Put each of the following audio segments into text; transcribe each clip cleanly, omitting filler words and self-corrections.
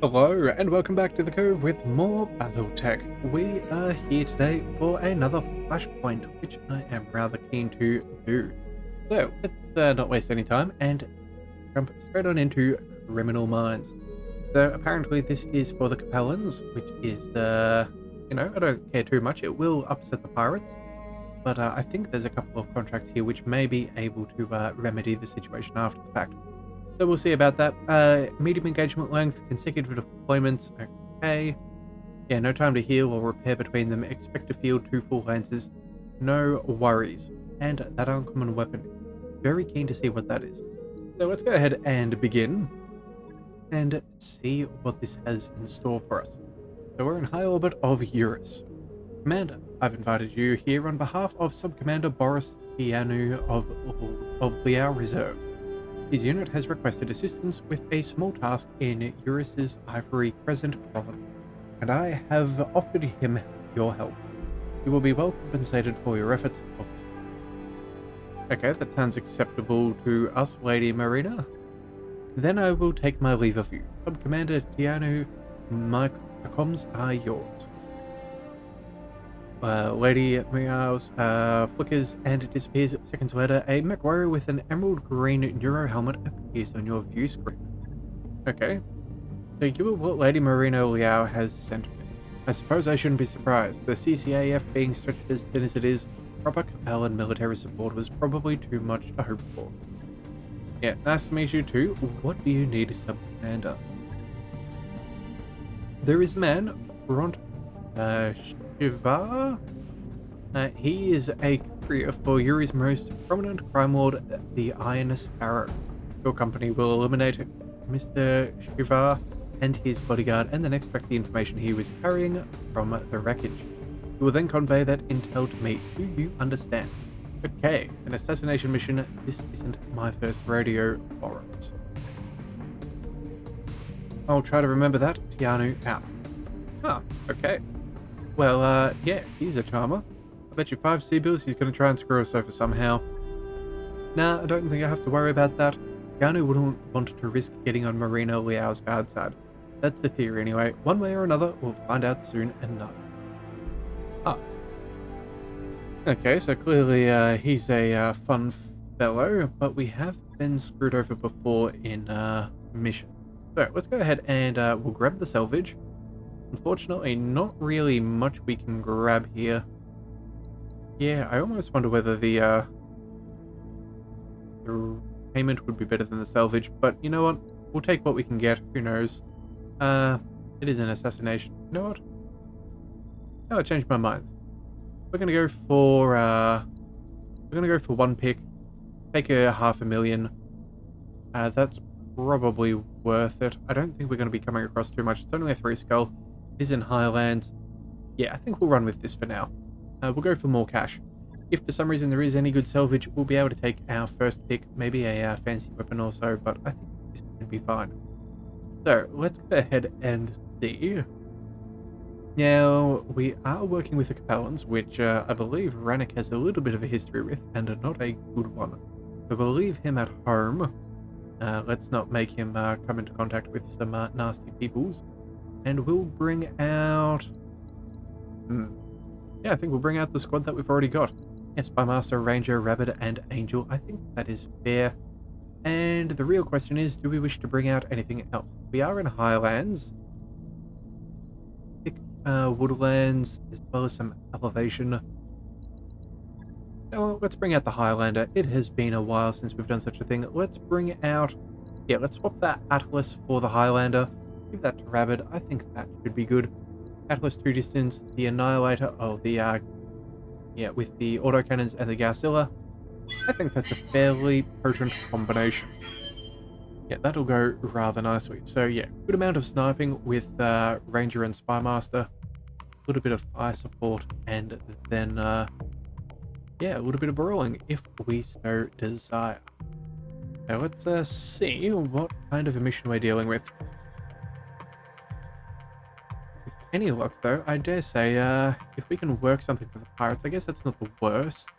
Hello and welcome back to the Cove with more Battletech. We are here today for another flashpoint, which I am rather keen to do. So let's not waste any time and jump straight on into criminal minds. So apparently this is for the capellans, which is I don't care too much. It will upset the pirates, but I think there's a couple of contracts here which may be able to remedy the situation after the fact. So we'll see about that. Medium engagement length, consecutive deployments, okay. Yeah, no time to heal or repair between them. Expect to field 2 full lances. No worries. And that uncommon weapon. Very keen to see what that is. So let's go ahead and begin and see what this has in store for us. So we're in high orbit of Eurus. Commander, I've invited you here on behalf of Sub-Commander Boris Tianu of Liao Reserves. His unit has requested assistance with a small task in Eurus's Ivory Crescent province, and I have offered him your help. You will be well compensated for your efforts. Okay, that sounds acceptable to us, Lady Marina. Then I will take my leave of you. Sub-Commander Tianu, my comms are yours. Lady Meows flickers and disappears. Seconds later, a MechWarrior with an emerald green neuro helmet appears on your view screen. Okay. So you are what Lady Marino Liao has sent me. I suppose I shouldn't be surprised. The CCAF being stretched as thin as it is, proper capellan military support was probably too much to hope for. Yeah, nice to meet you too. What do you need, Sub-Commander? There is a man, Front Shiva. He is a courier for Yuri's most prominent crime lord, the Iron Sparrow. Your company will eliminate Mr. Shiva and his bodyguard and then extract the information he was carrying from the wreckage. You will then convey that intel to me. Do you understand? Okay, an assassination mission. This isn't my first rodeo, Boris. I'll try to remember that. Tianu out. Ah, okay. Well, yeah, he's a charmer. I bet you 5 C-bills he's going to try and screw us over somehow. Nah, I don't think I have to worry about that. Tianu wouldn't want to risk getting on Marina Liao's bad side. That's the theory anyway. One way or another, we'll find out soon enough. Ah. Okay, so clearly he's a fun fellow, but we have been screwed over before in mission. So let's go ahead and we'll grab the salvage. Unfortunately, not really much we can grab here. Yeah, I almost wonder whether the payment would be better than the salvage, but you know what? We'll take what we can get. Who knows? It is an assassination. You know what? Oh, I changed my mind. We're gonna go for 1 pick. Take a 500,000. That's probably worth it. I don't think we're going to be coming across too much. It's only a 3 skull. It is in Highlands. Yeah, I think we'll run with this for now. We'll go for more cash. If for some reason there is any good salvage, we'll be able to take our first pick, maybe a fancy weapon or so, but I think this should be fine. So, let's go ahead and see. Now, we are working with the capellans, which I believe Rannick has a little bit of a history with, and not a good one. So we'll leave him at home. Let's not make him come into contact with some nasty peoples. And we'll bring out... Yeah, I think we'll bring out the squad that we've already got. Yes, Spymaster, Ranger, Rabbit, and Angel. I think that is fair. And the real question is, do we wish to bring out anything else? We are in Highlands. Thick woodlands, as well as some elevation. Well, let's bring out the Highlander. It has been a while since we've done such a thing. Let's bring out... Yeah, let's swap that Atlas for the Highlander. Give that to Rabbit. I think that should be good. Atlas 2 distance, the Annihilator, yeah, with the autocannons and the Garcilla. I think that's a fairly potent combination. Yeah, that'll go rather nicely. So yeah, good amount of sniping with Ranger and Spymaster. A little bit of fire support, and then, yeah, a little bit of brawling, if we so desire. Now let's see what kind of a mission we're dealing with. With any luck, though, I dare say, if we can work something for the pirates, I guess that's not the worst.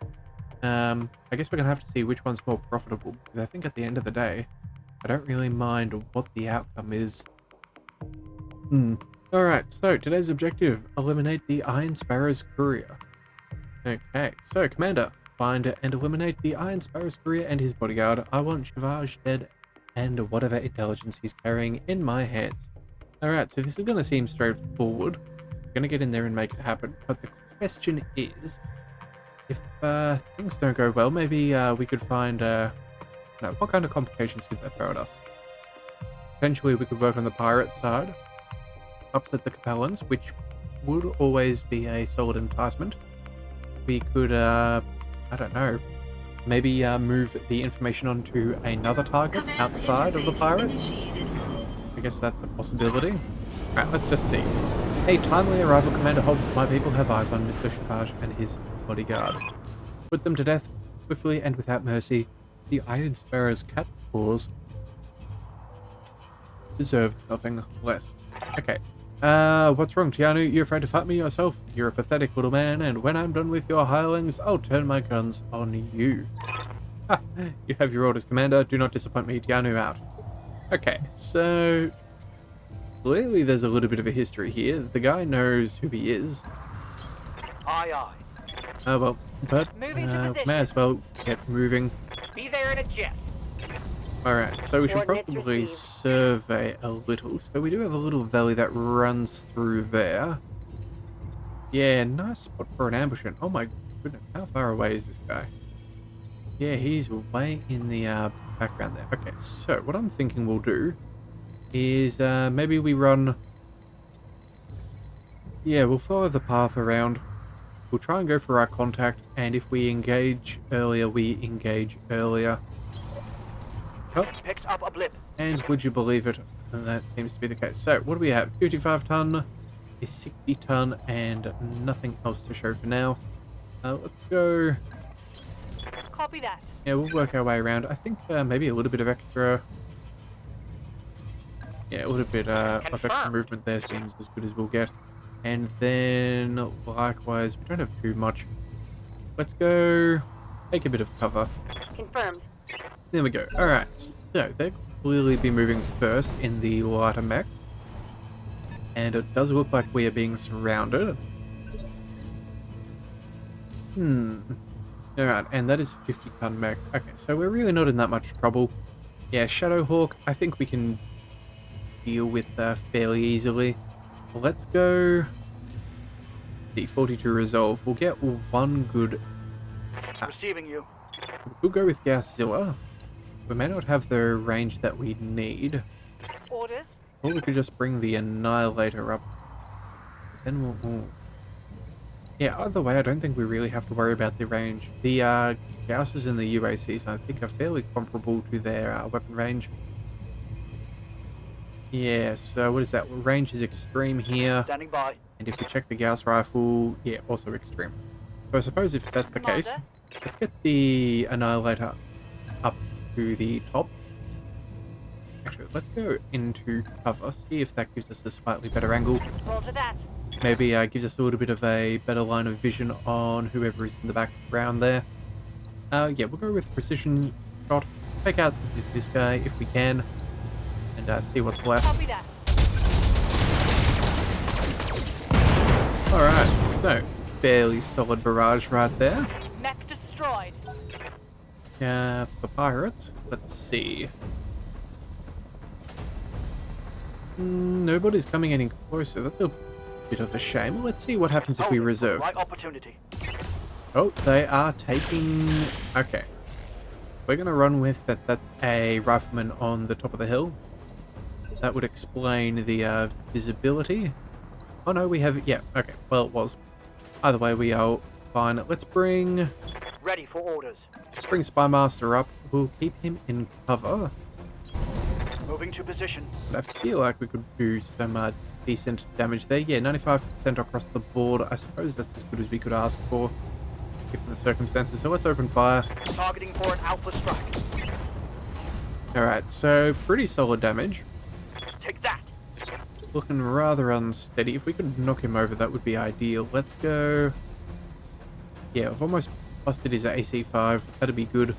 I guess we're going to have to see which one's more profitable, because I think at the end of the day, I don't really mind what the outcome is. Hmm. Alright, so today's objective, eliminate the Iron Sparrow's courier. Okay, so Commander, find and eliminate the Iron Sparrow's courier and his bodyguard. I want Shavage dead and whatever intelligence he's carrying in my hands. Alright, so this is going to seem straightforward. We're going to get in there and make it happen, but the question is, if things don't go well, maybe we could find, no, what kind of complications could that throw at us? Potentially we could work on the pirate side, upset the capellans, which would always be a solid enticement. We could, I don't know, maybe move the information onto another target outside of the pirate. I guess that's a possibility. Alright, let's just see. A timely arrival, Commander Hobbs. My people have eyes on Mr. Shavage and his bodyguard. Put them to death, swiftly and without mercy. The Iron Sparrow's cat paws deserved nothing less. Okay. What's wrong, Tianu? You're afraid to fight me yourself? You're a pathetic little man, and when I'm done with your hirelings, I'll turn my guns on you. Ha! You have your orders, Commander. Do not disappoint me. Tianu out. Okay, so clearly there's a little bit of a history here. The guy knows who he is. Aye, aye. Oh well, but may as well get moving. Be there in a jet. Alright, so we should probably survey a little. So we do have a little valley that runs through there. Yeah, nice spot for an ambushment. Oh my goodness, how far away is this guy? Yeah, he's way in the background there. Okay, so what I'm thinking we'll do is maybe we run... Yeah, we'll follow the path around. We'll try and go for our contact, and if we engage earlier, we engage earlier. Oh. Picked up a blip. And would you believe it? That seems to be the case. So, what do we have? 55 ton, a 60 ton, and nothing else to show for now. Let's go... Copy that. Yeah, we'll work our way around. I think maybe a little bit of extra... Yeah, a little bit of extra movement there seems as good as we'll get. And then, likewise, we don't have too much. Let's go take a bit of cover. Confirmed. There we go. Alright, so they'll clearly be moving first in the lighter mech. And it does look like we are being surrounded. Alright, and that is 50-ton mech. Okay, so we're really not in that much trouble. Yeah, Shadowhawk, I think we can deal with fairly easily. Let's go... The 42 resolve. We'll get one good... Receiving you. We'll go with Godzilla. We may not have the range that we need. Orders. Or we could just bring the Annihilator up. Then we'll... Yeah, either way, I don't think we really have to worry about the range. The Gausses and the UACs, I think, are fairly comparable to their weapon range. Yeah, so what is that? Range is extreme here. Standing by. And if we check the Gauss rifle, yeah, also extreme. So I suppose if that's the case, let's get the Annihilator up to the top. Actually, let's go into cover, see if that gives us a slightly better angle. Roger that. Maybe gives us a little bit of a better line of vision on whoever is in the background there. Yeah, we'll go with precision shot. Take out this guy if we can, and see what's left. Copy that. Alright, so fairly solid barrage right there. Mech destroyed. For pirates, let's see. Nobody's coming any closer. That's a bit of a shame. Let's see what happens if we reserve. Right opportunity. Oh, they are taking... Okay. We're going to run with that. That's a rifleman on the top of the hill. That would explain the visibility. Oh no, we have... Yeah, okay. Well, it was. Either way, we are fine. Let's bring... Ready for orders. Let's bring Spymaster up. We'll keep him in cover. Moving to position. But I feel like we could do some decent damage there. Yeah, 95% across the board. I suppose that's as good as we could ask for, given the circumstances. So let's open fire. Targeting for an alpha strike. Alright, so pretty solid damage. Take that. Looking rather unsteady. If we could knock him over, that would be ideal. Let's go... Yeah, I've almost busted his AC5. That'd be good.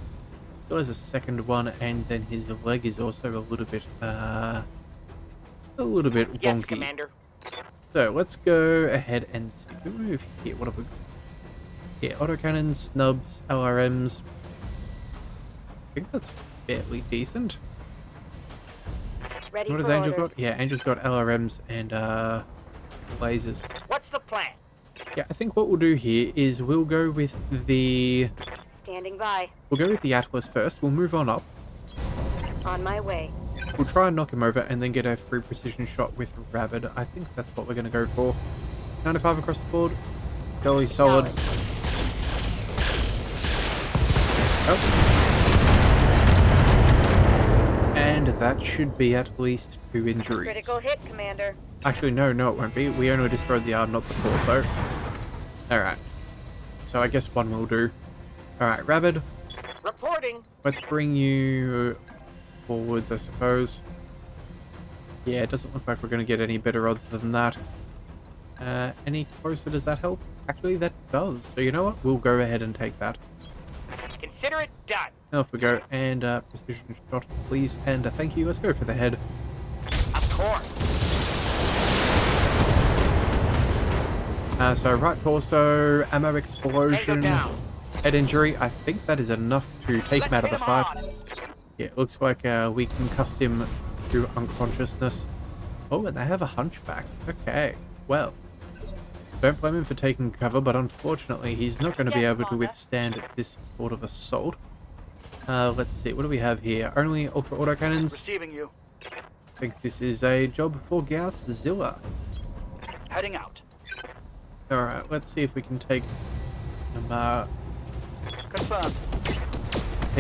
Still has a second one, and then his leg is also a little bit a little bit Yes, wonky. Commander. So let's go ahead and see. If we move here, what have we got? Yeah, autocannons, snubs, LRMs. I think that's fairly decent. Ready What for has Angel orders. got? Yeah, Angel's got LRMs and lasers. What's the plan? Yeah, I think what we'll do here is we'll go with the Standing by. Atlas first. We'll move on up. On my way. We'll try and knock him over and then get a free precision shot with Rabid. I think that's what we're going to go for. 95 across the board. Fairly solid. Oh. And that should be at least 2 injuries. Critical hit, Commander. Actually, no, it won't be. We only destroyed the arm, not the torso. Alright. So I guess 1 will do. Alright, Rabid. Reporting. Let's bring you forwards, I suppose. Yeah, it doesn't look like we're going to get any better odds than that. Any closer, does that help? Actually, that does. So you know what? We'll go ahead and take that. Consider it done. Off we go. And precision shot, please. And thank you. Let's go for the head. Of course. So right torso, ammo Tango explosion, down. head injury. I think that is enough to take him out of the fight. On. Yeah, it looks like we can cuss him to unconsciousness. Oh, and they have a hunchback. Okay, well. Don't blame him for taking cover, but unfortunately he's not going to be able to withstand this sort of assault. Let's see, what do we have here? Only ultra autocannons. Receiving you. I think this is a job for Gausszilla. Heading out. Alright, let's see if we can take Confirmed.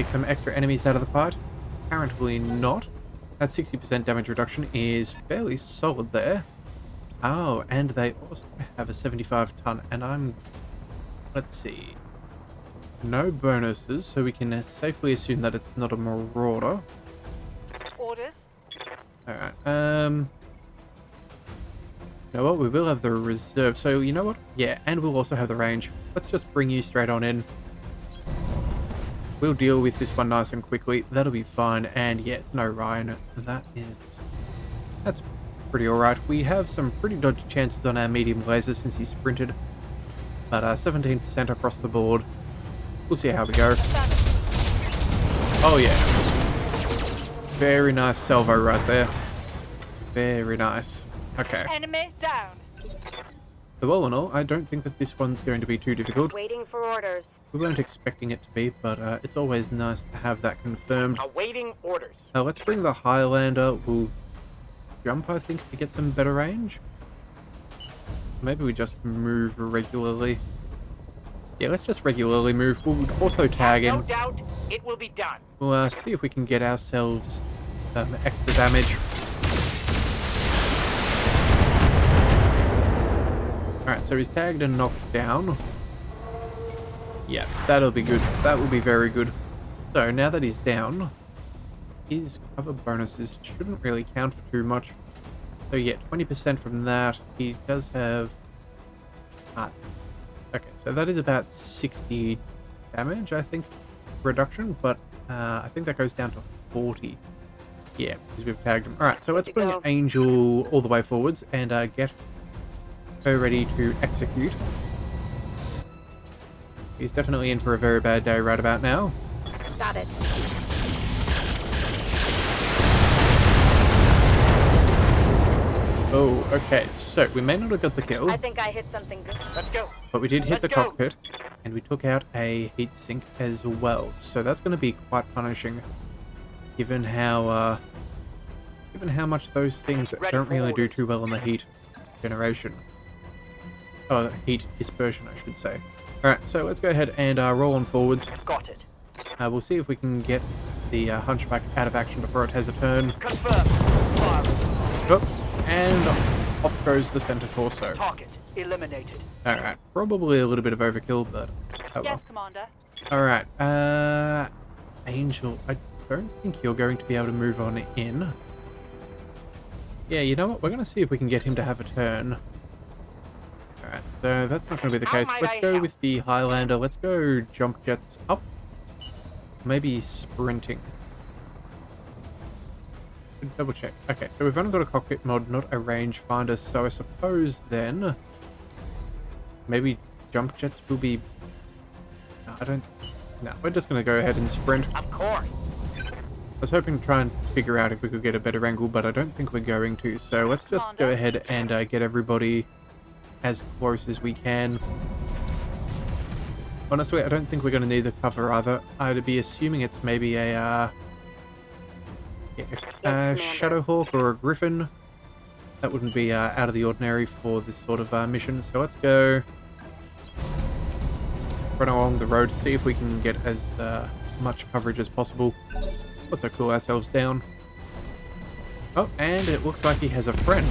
some extra enemies out of the fight. Apparently not. That 60% damage reduction is fairly solid there. Oh, and they also have a 75-ton, and let's see. No bonuses, so we can safely assume that it's not a marauder. Orders. Alright, you know what? We will have the reserve, so you know what? Yeah, and we'll also have the range. Let's just bring you straight on in. We'll deal with this one nice and quickly. That'll be fine, and yeah, it's no Ryan. That's pretty alright. We have some pretty dodgy chances on our medium laser since he sprinted. But 17% across the board. We'll see how we go. Oh yeah. Very nice salvo right there. Very nice. Okay. Enemies down. So all in all, I don't think that this one's going to be too difficult. Waiting for orders. We weren't expecting it to be, but it's always nice to have that confirmed. Awaiting orders. Let's bring the Highlander. We'll jump, I think, to get some better range. Maybe we just move regularly. Yeah, let's just regularly move. We'll also tag No in. doubt it will be done. We'll see if we can get ourselves extra damage. Alright, so he's tagged and knocked down. Yeah, that'll be good. That will be very good. So now that he's down, his cover bonuses shouldn't really count for too much. So yeah, 20% from that. He does have... okay, so that is about 60 damage, I think, reduction, but I think that goes down to 40. Yeah, because we've tagged him. Alright, so let's Good to bring go. Angel all the way forwards and get her ready to execute. He's definitely in for a very bad day right about now. Got it. Oh, okay, so we may not have got the kill, I think I hit something good. Let's go. but we did hit Let's the go. cockpit, and we took out a heat sink as well. So that's going to be quite punishing, given how much those things Ready don't for really do orders. too well on the heat generation. Oh, heat dispersion, I should say. Alright, so let's go ahead and roll on forwards. Got it. We'll see if we can get the Hunchback out of action before it has a turn. Confirmed. Fire. Oops, and off goes the center torso. Target eliminated. Alright, probably a little bit of overkill, but oh well. Yes, Commander. Alright, Angel, I don't think you're going to be able to move on in. Yeah, you know what? We're going to see if we can get him to have a turn. Alright, so that's not going to be the How case. might Let's I go help? with the Highlander. Let's go jump jets up. Maybe sprinting. double check. Okay, so we've only got a cockpit mod, not a rangefinder, so I suppose then maybe jump jets will be... No, I don't... No, we're just going to go ahead and sprint. Of course. I was hoping to try and figure out if we could get a better angle, but I don't think we're going to. So let's just go ahead and get everybody as close as we can. Honestly, I don't think we're going to need the cover either. I'd be assuming it's maybe a Shadowhawk or a Griffin. That wouldn't be out of the ordinary for this sort of mission. So let's go run along the road to see if we can get as much coverage as possible. Let's cool ourselves down. Oh, and it looks like he has a friend.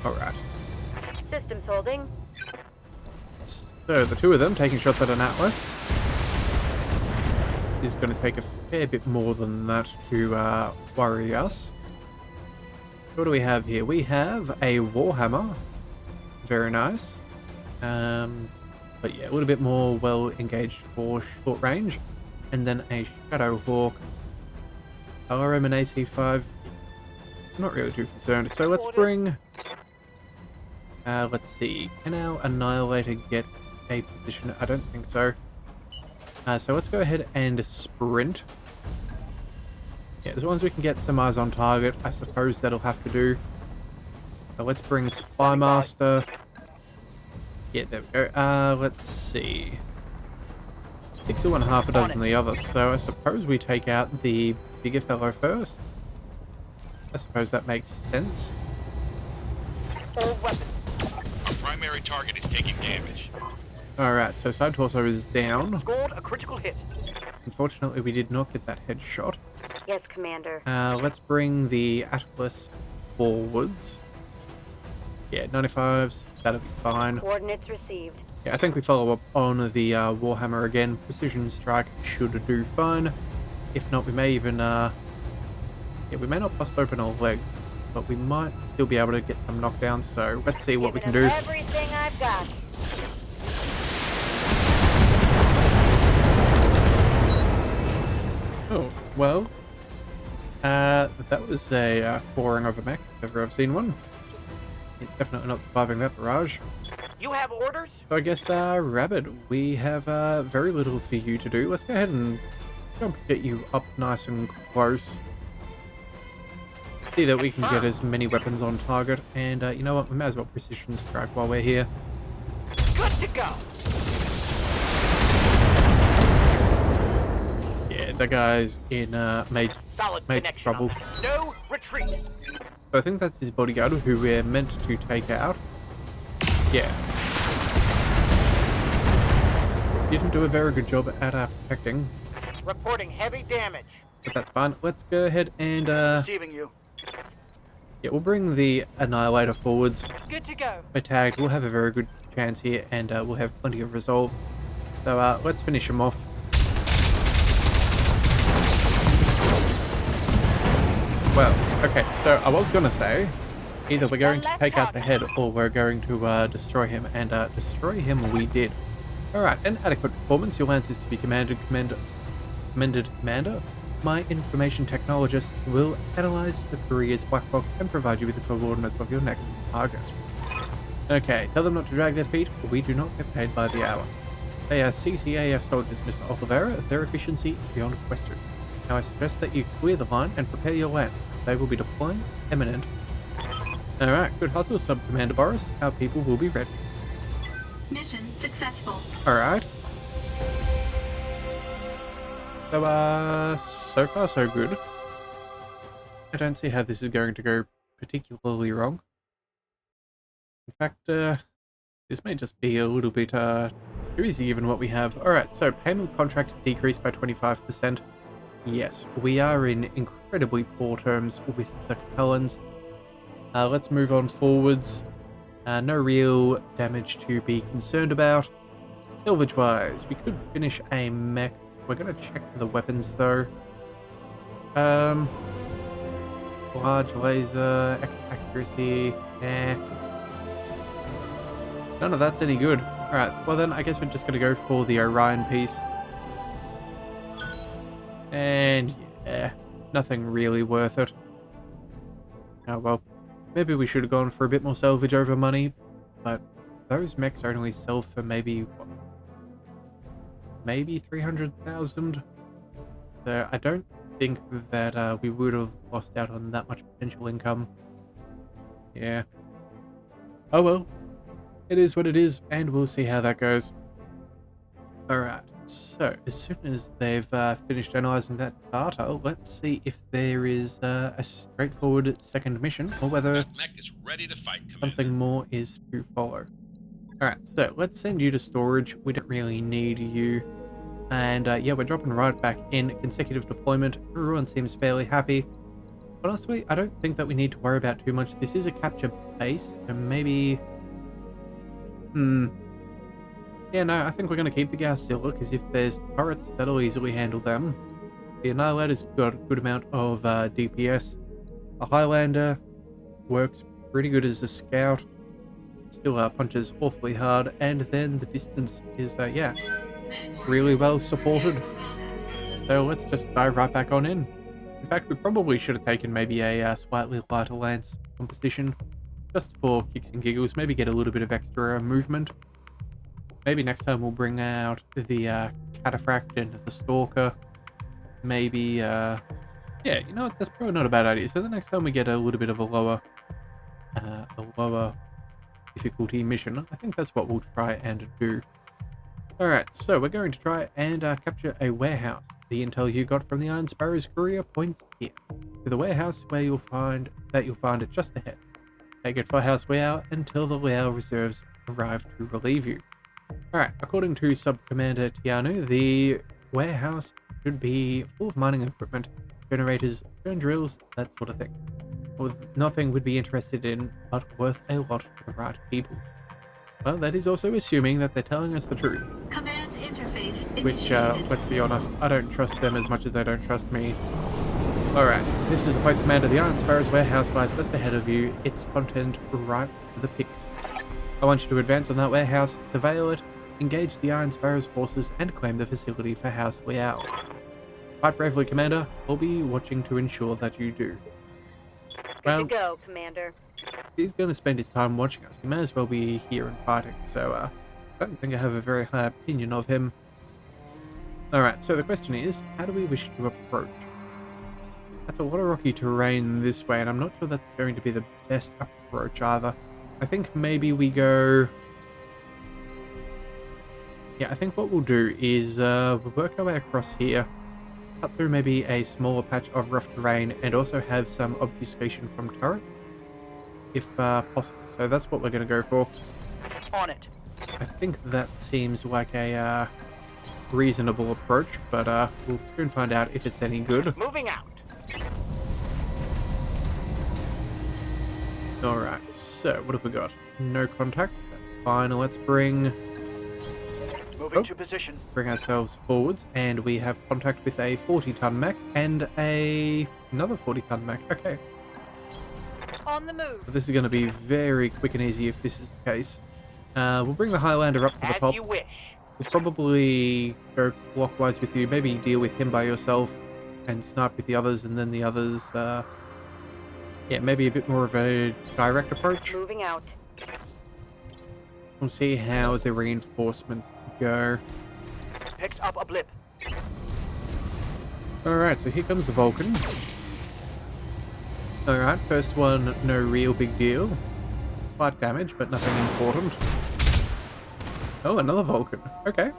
Alright. Systems holding. So the two of them taking shots at an Atlas is going to take a fair bit more than that to worry us. What do we have here? We have a Warhammer. Very nice. But yeah, a little bit more well engaged for short range. And then a Shadowhawk. LRM and AC5. Not really too concerned. So let's bring... let's see. Can our Annihilator get a position? I don't think so. So let's go ahead and sprint. Yeah, as long as we can get some eyes on target, I suppose that'll have to do. So let's bring Spymaster. Yeah, there we go. Let's see. 6 to 1/2 a dozen the other, so I suppose we take out the bigger fellow first. I suppose that makes sense. All weapons. Our primary target is taking damage. Alright, so side torso is down. Scored a critical hit. Unfortunately, we did not get that headshot. Yes, Commander. Let's bring the Atlas forwards. Yeah, 95s, that'll be fine. Coordinates received. Yeah, I think we follow up on the Warhammer again. Precision strike should do fine. If not, we may even... yeah, we may not bust open a leg, but we might still be able to get some knockdowns, so let's see what we can do. Everything I've got. Oh, well... that was a pouring of a mech, if ever I've seen one. It's definitely not surviving that barrage. You have orders? So I guess, Rabbit, we have very little for you to do. Let's go ahead and get you up nice and close. See that we can get as many weapons on target. And you know what, we may as well precision strike while we're here. Good to go. Yeah, the guy's in major trouble. No retreat. So I think that's his bodyguard who we're meant to take out. Yeah. Didn't do a very good job at protecting. Reporting heavy damage. But that's fine. Let's go ahead and Receiving you. yeah, we'll bring the Annihilator forwards. Good to go. We're tagged. We'll have a very good chance here, and we'll have plenty of resolve. So let's finish him off. Well, okay, so I was gonna say, either we're going to take out the head or we're going to destroy him, and destroy him we did. Alright, an adequate performance. Your lance is to be commended, Commander. My information technologist will analyze the courier's black box and provide you with the coordinates of your next target. Okay, tell them not to drag their feet. We do not get paid by the hour. They are CCAF soldiers, Mr. Oliveira. Their efficiency is beyond question. Now I suggest that you clear the line and prepare your lance. They will be deploying imminent. Alright, good hustle, Sub-Commander Boris. Our people will be ready. Mission successful. Alright. So, so far so good. I don't see how this is going to go particularly wrong. In fact, this may just be a little bit, too easy given what we have. Alright, so payment contract decreased by 25%. Yes, we are in incredibly poor terms with the capellans. Let's move on forwards. No real damage to be concerned about. Salvage-wise, we could finish a mech. We're going to check for the weapons, though. Large laser, extra accuracy, none of that's any good. Alright, well then, I guess we're just going to go for the Orion piece. And yeah, Nothing really worth it. Oh well. Maybe we should have gone for a bit more salvage over money, but those mechs only sell for maybe, what, maybe 300,000? So I don't think that we would have lost out on that much potential income. Yeah. Oh well. It is what it is, and we'll see how that goes. Alright, so as soon as they've finished analysing that data, let's see if there is a straightforward second mission, or whether Mech is ready to fight, Commander. something more is to follow. Alright, so let's send you to storage. We don't really need you. And yeah, we're dropping right back in consecutive deployment. Everyone seems fairly happy. Honestly, I don't think that we need to worry about too much. This is a capture base, and maybe... Yeah, no, I think we're going to keep the Godzilla, because if there's turrets, that'll easily handle them. The Annihilator's got a good amount of DPS. The Highlander works pretty good as a scout. Still punches awfully hard, and then the distance is, yeah, really well supported. So let's just dive right back on in. In fact, we probably should have taken maybe a slightly lighter lance composition, just for kicks and giggles, maybe get a little bit of extra movement. Maybe next time we'll bring out the Cataphract and the Stalker. Maybe, yeah, you know what, that's probably not a bad idea. So the next time we get a little bit of a lower difficulty mission, I think that's what we'll try and do. Alright, so we're going to try and capture a warehouse. The intel you got from the Iron Sparrow's courier points here to the warehouse where you'll find it just ahead. Take it for House Liao until the Liao reserves arrive to relieve you. Alright, according to Sub-Commander Tianu, the warehouse should be full of mining equipment, generators, turn drills, that sort of thing. Nothing would be interested in, but worth a lot to the right people. Well, that is also assuming that they're telling us the truth. Command interface Which, initiated. let's be honest, I don't trust them as much as they don't trust me. Alright, this is the place commander. The Iron Sparrow's warehouse lies just ahead of you. Its content right to the pick. I want you to advance on that warehouse, surveil it, engage the Iron Sparrow's forces, and claim the facility for House Liao. Fight bravely, Commander. We'll be watching to ensure that you do. Well, Good to go, Commander. he's going to spend his time watching us. He may as well be here and fighting, so I don't think I have a very high opinion of him. Alright, so the question is, how do we wish to approach? That's a lot of rocky terrain this way, and I'm not sure that's going to be the best approach either. I think maybe we go... Yeah, I think what we'll do is we'll work our way across here, cut through maybe a smaller patch of rough terrain, and also have some obfuscation from turrets, if possible. So that's what we're going to go for. On it. I think that seems like a reasonable approach, but we'll soon find out if it's any good. Moving out. Alright, so what have we got? No contact. That's fine. Let's bring Moving to position. ourselves forwards, and we have contact with a 40-ton mech and another 40-ton mech. Okay, On the move. so this is going to be very quick and easy if this is the case. We'll bring the Highlander up to the As top. you wish. We'll probably go clockwise with you, maybe deal with him by yourself and snipe with the others, and then the others, yeah, maybe a bit more of a direct approach. Moving out. We'll see how the reinforcements go. Picked up a blip. Alright, so here comes the Vulcan. Alright, first one, no real big deal. Slight damage, but nothing important. Oh, another Vulcan. Okay.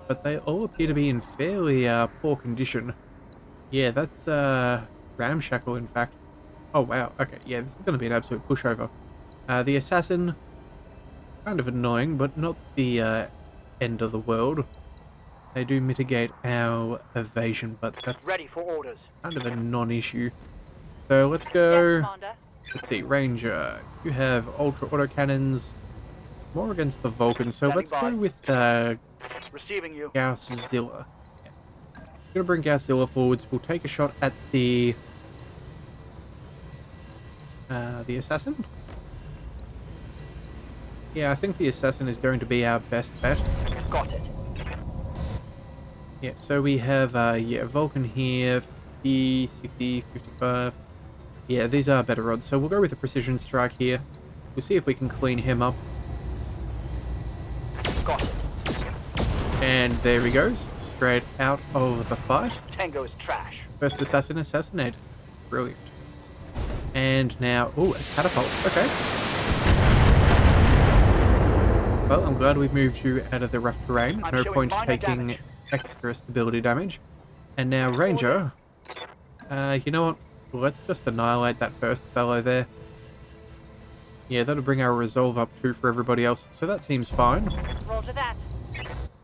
But they all appear to be in fairly poor condition. Yeah, that's ramshackle, in fact. Oh, wow. Okay, yeah, this is going to be an absolute pushover. The Assassin, kind of annoying, but not the end of the world. They do mitigate our evasion, but that's Ready for orders. kind of a non-issue. So let's go... Yes, Commander. Let's see, Ranger. You have ultra autocannons. More against the Vulcan, so let's go with Receiving you. Gausszilla. Yeah. Gonna bring Gausszilla forwards. We'll take a shot at the Assassin. Yeah, I think the Assassin is going to be our best bet. Got it. Yeah, so we have yeah, Vulcan here, 50, 60, 55. Yeah, these are better odds. So we'll go with a precision strike here. We'll see if we can clean him up. Got it. And there he goes. Straight out of the fight. Tango's trash. First assassin assassinated. Brilliant. And now... Oh, a catapult. Okay. Well, I'm glad we've moved you out of the rough terrain. I'm No showing point minor taking damage. extra stability damage. And now Ranger. You know what? Let's just annihilate that first fellow there. Yeah, that'll bring our resolve up too for everybody else. So that seems fine. Roger that.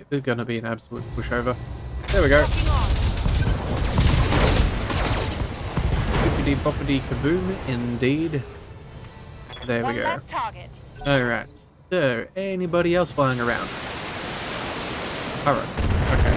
There's going to be an absolute pushover. There we go. Locking on. Bippity boppity kaboom, indeed. There we One go. left target. Alright, so anybody else flying around? Alright, okay.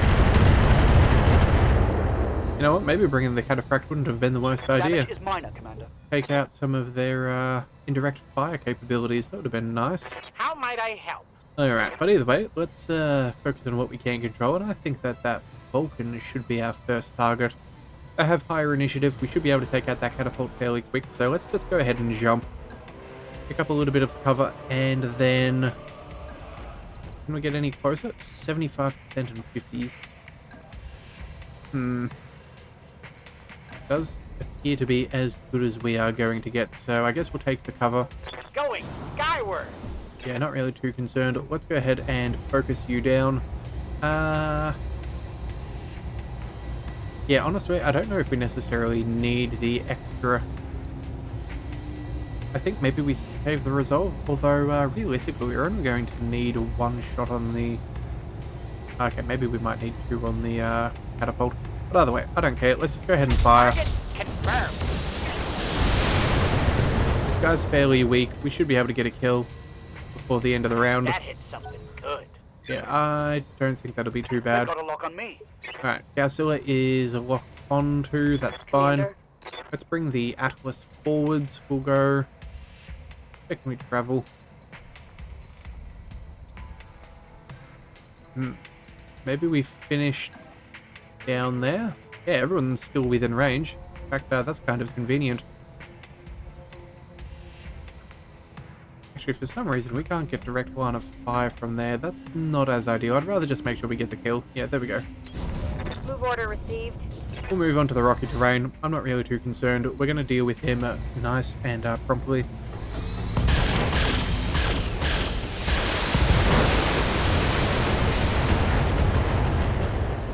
You know what, maybe bringing the cataphract wouldn't have been the worst idea. Damage is minor, Commander. Take out some of their indirect fire capabilities, that would have been nice. How might I help? Alright, but either way, let's focus on what we can control, and I think that Vulcan should be our first target. I have higher initiative, we should be able to take out that catapult fairly quick, so let's just go ahead and jump. Pick up a little bit of cover, and then... Can we get any closer? 75% and 50s. Does appear to be as good as we are going to get, so I guess we'll take the cover. Going skyward. Yeah, not really too concerned. Let's go ahead and focus you down. Yeah, honestly, I don't know if we necessarily need the extra. I think maybe we save the resolve, although realistically we're only going to need one shot on the... Okay, maybe we might need two on the catapult. But either way, I don't care. Let's just go ahead and fire. Target confirmed. This guy's fairly weak. We should be able to get a kill before the end of the round. That hit something good. Yeah, I don't think that'll be too bad. Got a lock on me. Alright, Godzilla is locked onto, that's fine. Commander. Let's bring the Atlas forwards. We'll go... Where can we travel? Maybe we finished down there? Yeah, everyone's still within range. In fact, that's kind of convenient. Actually, for some reason, we can't get direct line of fire from there. That's not as ideal. I'd rather just make sure we get the kill. Yeah, there we go. Move order received. We'll move on to the rocky terrain. I'm not really too concerned. We're going to deal with him nice and promptly.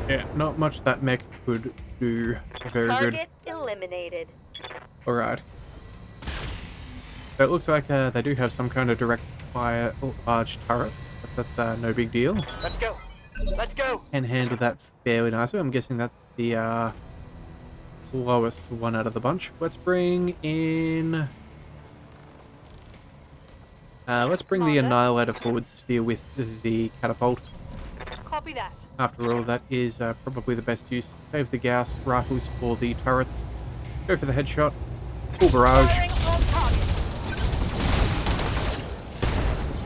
Yeah, not much that mech could do. Very good. Target eliminated. Alright. So it looks like they do have some kind of direct fire large turret, but that's no big deal. Let's go. Let's go. Can handle that fairly nicely. I'm guessing that's the lowest one out of the bunch. Let's bring in... let's bring the Annihilator forwards to deal with the catapult. Copy that. After all, that is probably the best use. Save the Gauss rifles for the turrets. Go for the headshot. Full barrage. Firing on target.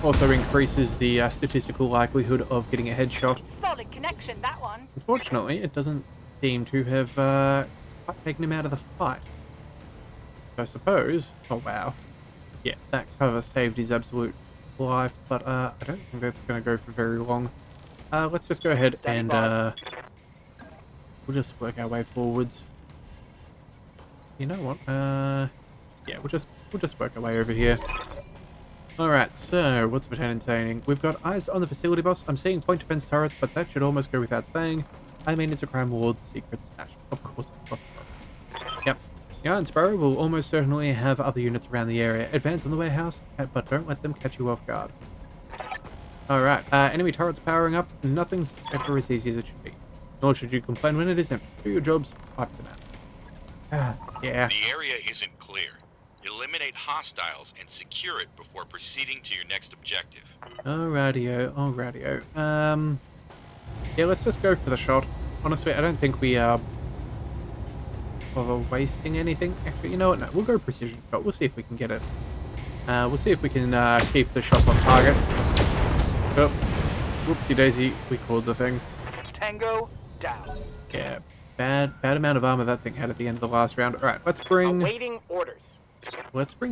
Also increases the statistical likelihood of getting a headshot. Solid connection, that one. Unfortunately, it doesn't seem to have quite taken him out of the fight. So I suppose... Oh, wow. Yeah, that cover saved his absolute life, but I don't think that's going to go for very long. Let's just go ahead and we'll just work our way forwards. You know what? Yeah, we'll just work our way over here. Alright, so what's Lieutenant saying? We've got eyes on the facility, boss. I'm seeing point defense turrets, but that should almost go without saying. I mean, it's a crime lord's secret stash. Of course. Yep. The Iron Sparrow will almost certainly have other units around the area. Advance on the warehouse, but don't let them catch you off guard. Alright, enemy turrets powering up. Nothing's ever as easy as it should be. Nor should you complain when it isn't. Do your jobs, wipe them out. Yeah. The area isn't clear. Eliminate hostiles and secure it before proceeding to your next objective. Alrighty-o. Yeah, let's just go for the shot. Honestly, I don't think we are wasting anything. Actually, you know what? No, we'll go precision shot. We'll see if we can get it. We'll see if we can keep the shot on target. Oh, whoopsie daisy, we called the thing. Tango down. Yeah, bad amount of armor that thing had at the end of the last round. All right, let's bring Awaiting orders.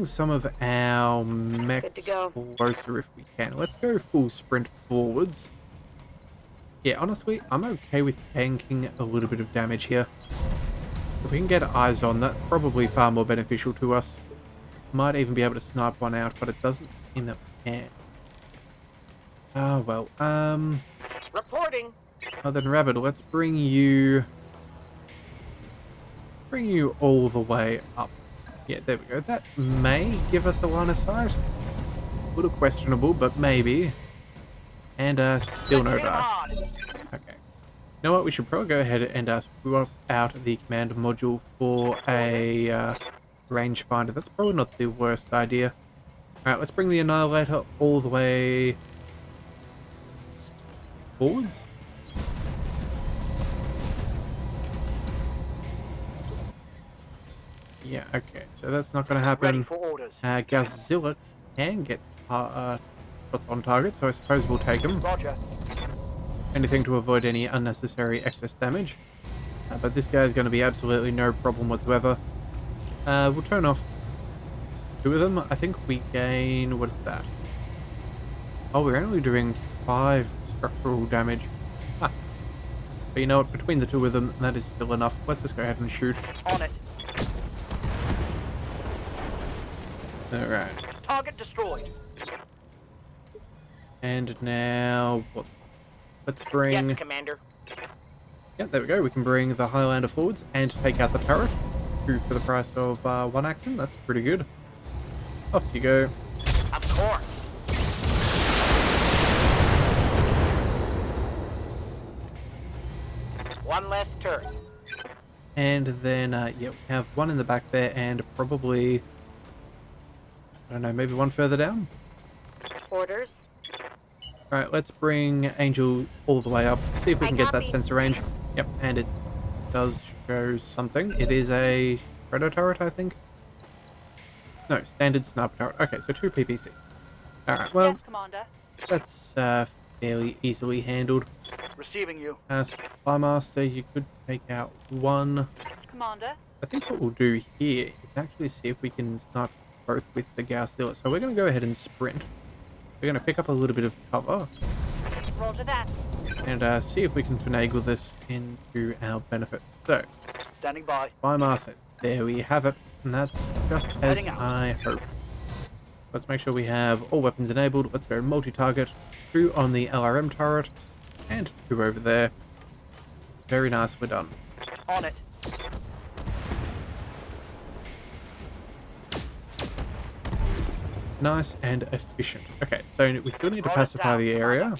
some of our mechs Good to go. closer if we can. Let's go full sprint forwards. Yeah, honestly, I'm okay with tanking a little bit of damage here. If we can get eyes on, that's probably far more beneficial to us. Might even be able to snipe one out, but it doesn't seem that we can. Oh, well, Reporting. oh, then Rabbit, let's bring you all the way up. Yeah, there we go. That may give us a line of sight. A little questionable, but maybe. And still no Let's hit 'em dice. hard. Okay. You know what? We should probably go ahead and swap out the command module for a rangefinder. That's probably not the worst idea. Alright, let's bring the Annihilator all the way forwards. Yeah, okay. So that's not going to Ready happen. for orders. Godzilla can get shots on target, so I suppose we'll take him. Roger. Anything to avoid any unnecessary excess damage. But this guy is going to be absolutely no problem whatsoever. We'll turn off 2 of them. I think we gain... what is that? Oh, we're only doing 5 structural damage. Huh. But you know what? Between the 2 of them, that is still enough. Let's just go ahead and shoot. On it. Alright. Target destroyed. And now... what? Let's bring... Yes, Commander. Yep, there we go. We can bring the Highlander forwards and take out the turret. 2 for the price of 1 action. That's pretty good. Off you go. Of course. One less turret. And then, yeah, we have 1 in the back there and probably... I don't know, maybe 1 further down? Orders. Alright, let's bring Angel all the way up. See if we I can get that copy. sensor range. Yep, and it does show something. It is a Predator turret, I think. No, standard sniper turret. Okay, so 2 PPC. Alright, well, Yes, Commander. that's fairly easily handled. Receiving you. Spy Master, you could take out 1. Commander. I think what we'll do here is actually see if we can snipe both with the Godzilla. So we're going to go ahead and sprint. We're going to pick up a little bit of cover Roger that. and see if we can finagle this into our benefit. So, Standing by. Spy Master, there we have it, and that's just as Heading out. I hope. Let's make sure we have all weapons enabled. Let's go multi-target, 2 on the LRM turret, and 2 over there. Very nice, we're done. On it. Nice and efficient. Okay, so we still need to Roll it pacify down, the area,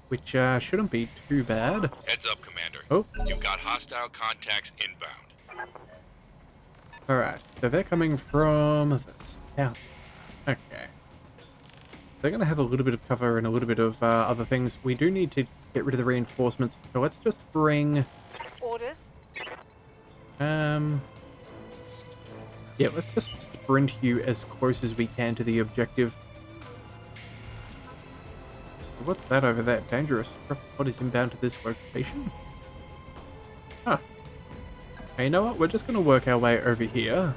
which shouldn't be too bad. Heads up, Commander. Oh, You've got hostile contacts inbound. alright. So they're coming from the south. Okay. They're going to have a little bit of cover and a little bit of other things. We do need to get rid of the reinforcements, so let's just bring... Orders. Yeah, let's just sprint you as close as we can to the objective. What's that over there? Dangerous. What is inbound to this location? Huh. Hey, you know what? We're just going to work our way over here.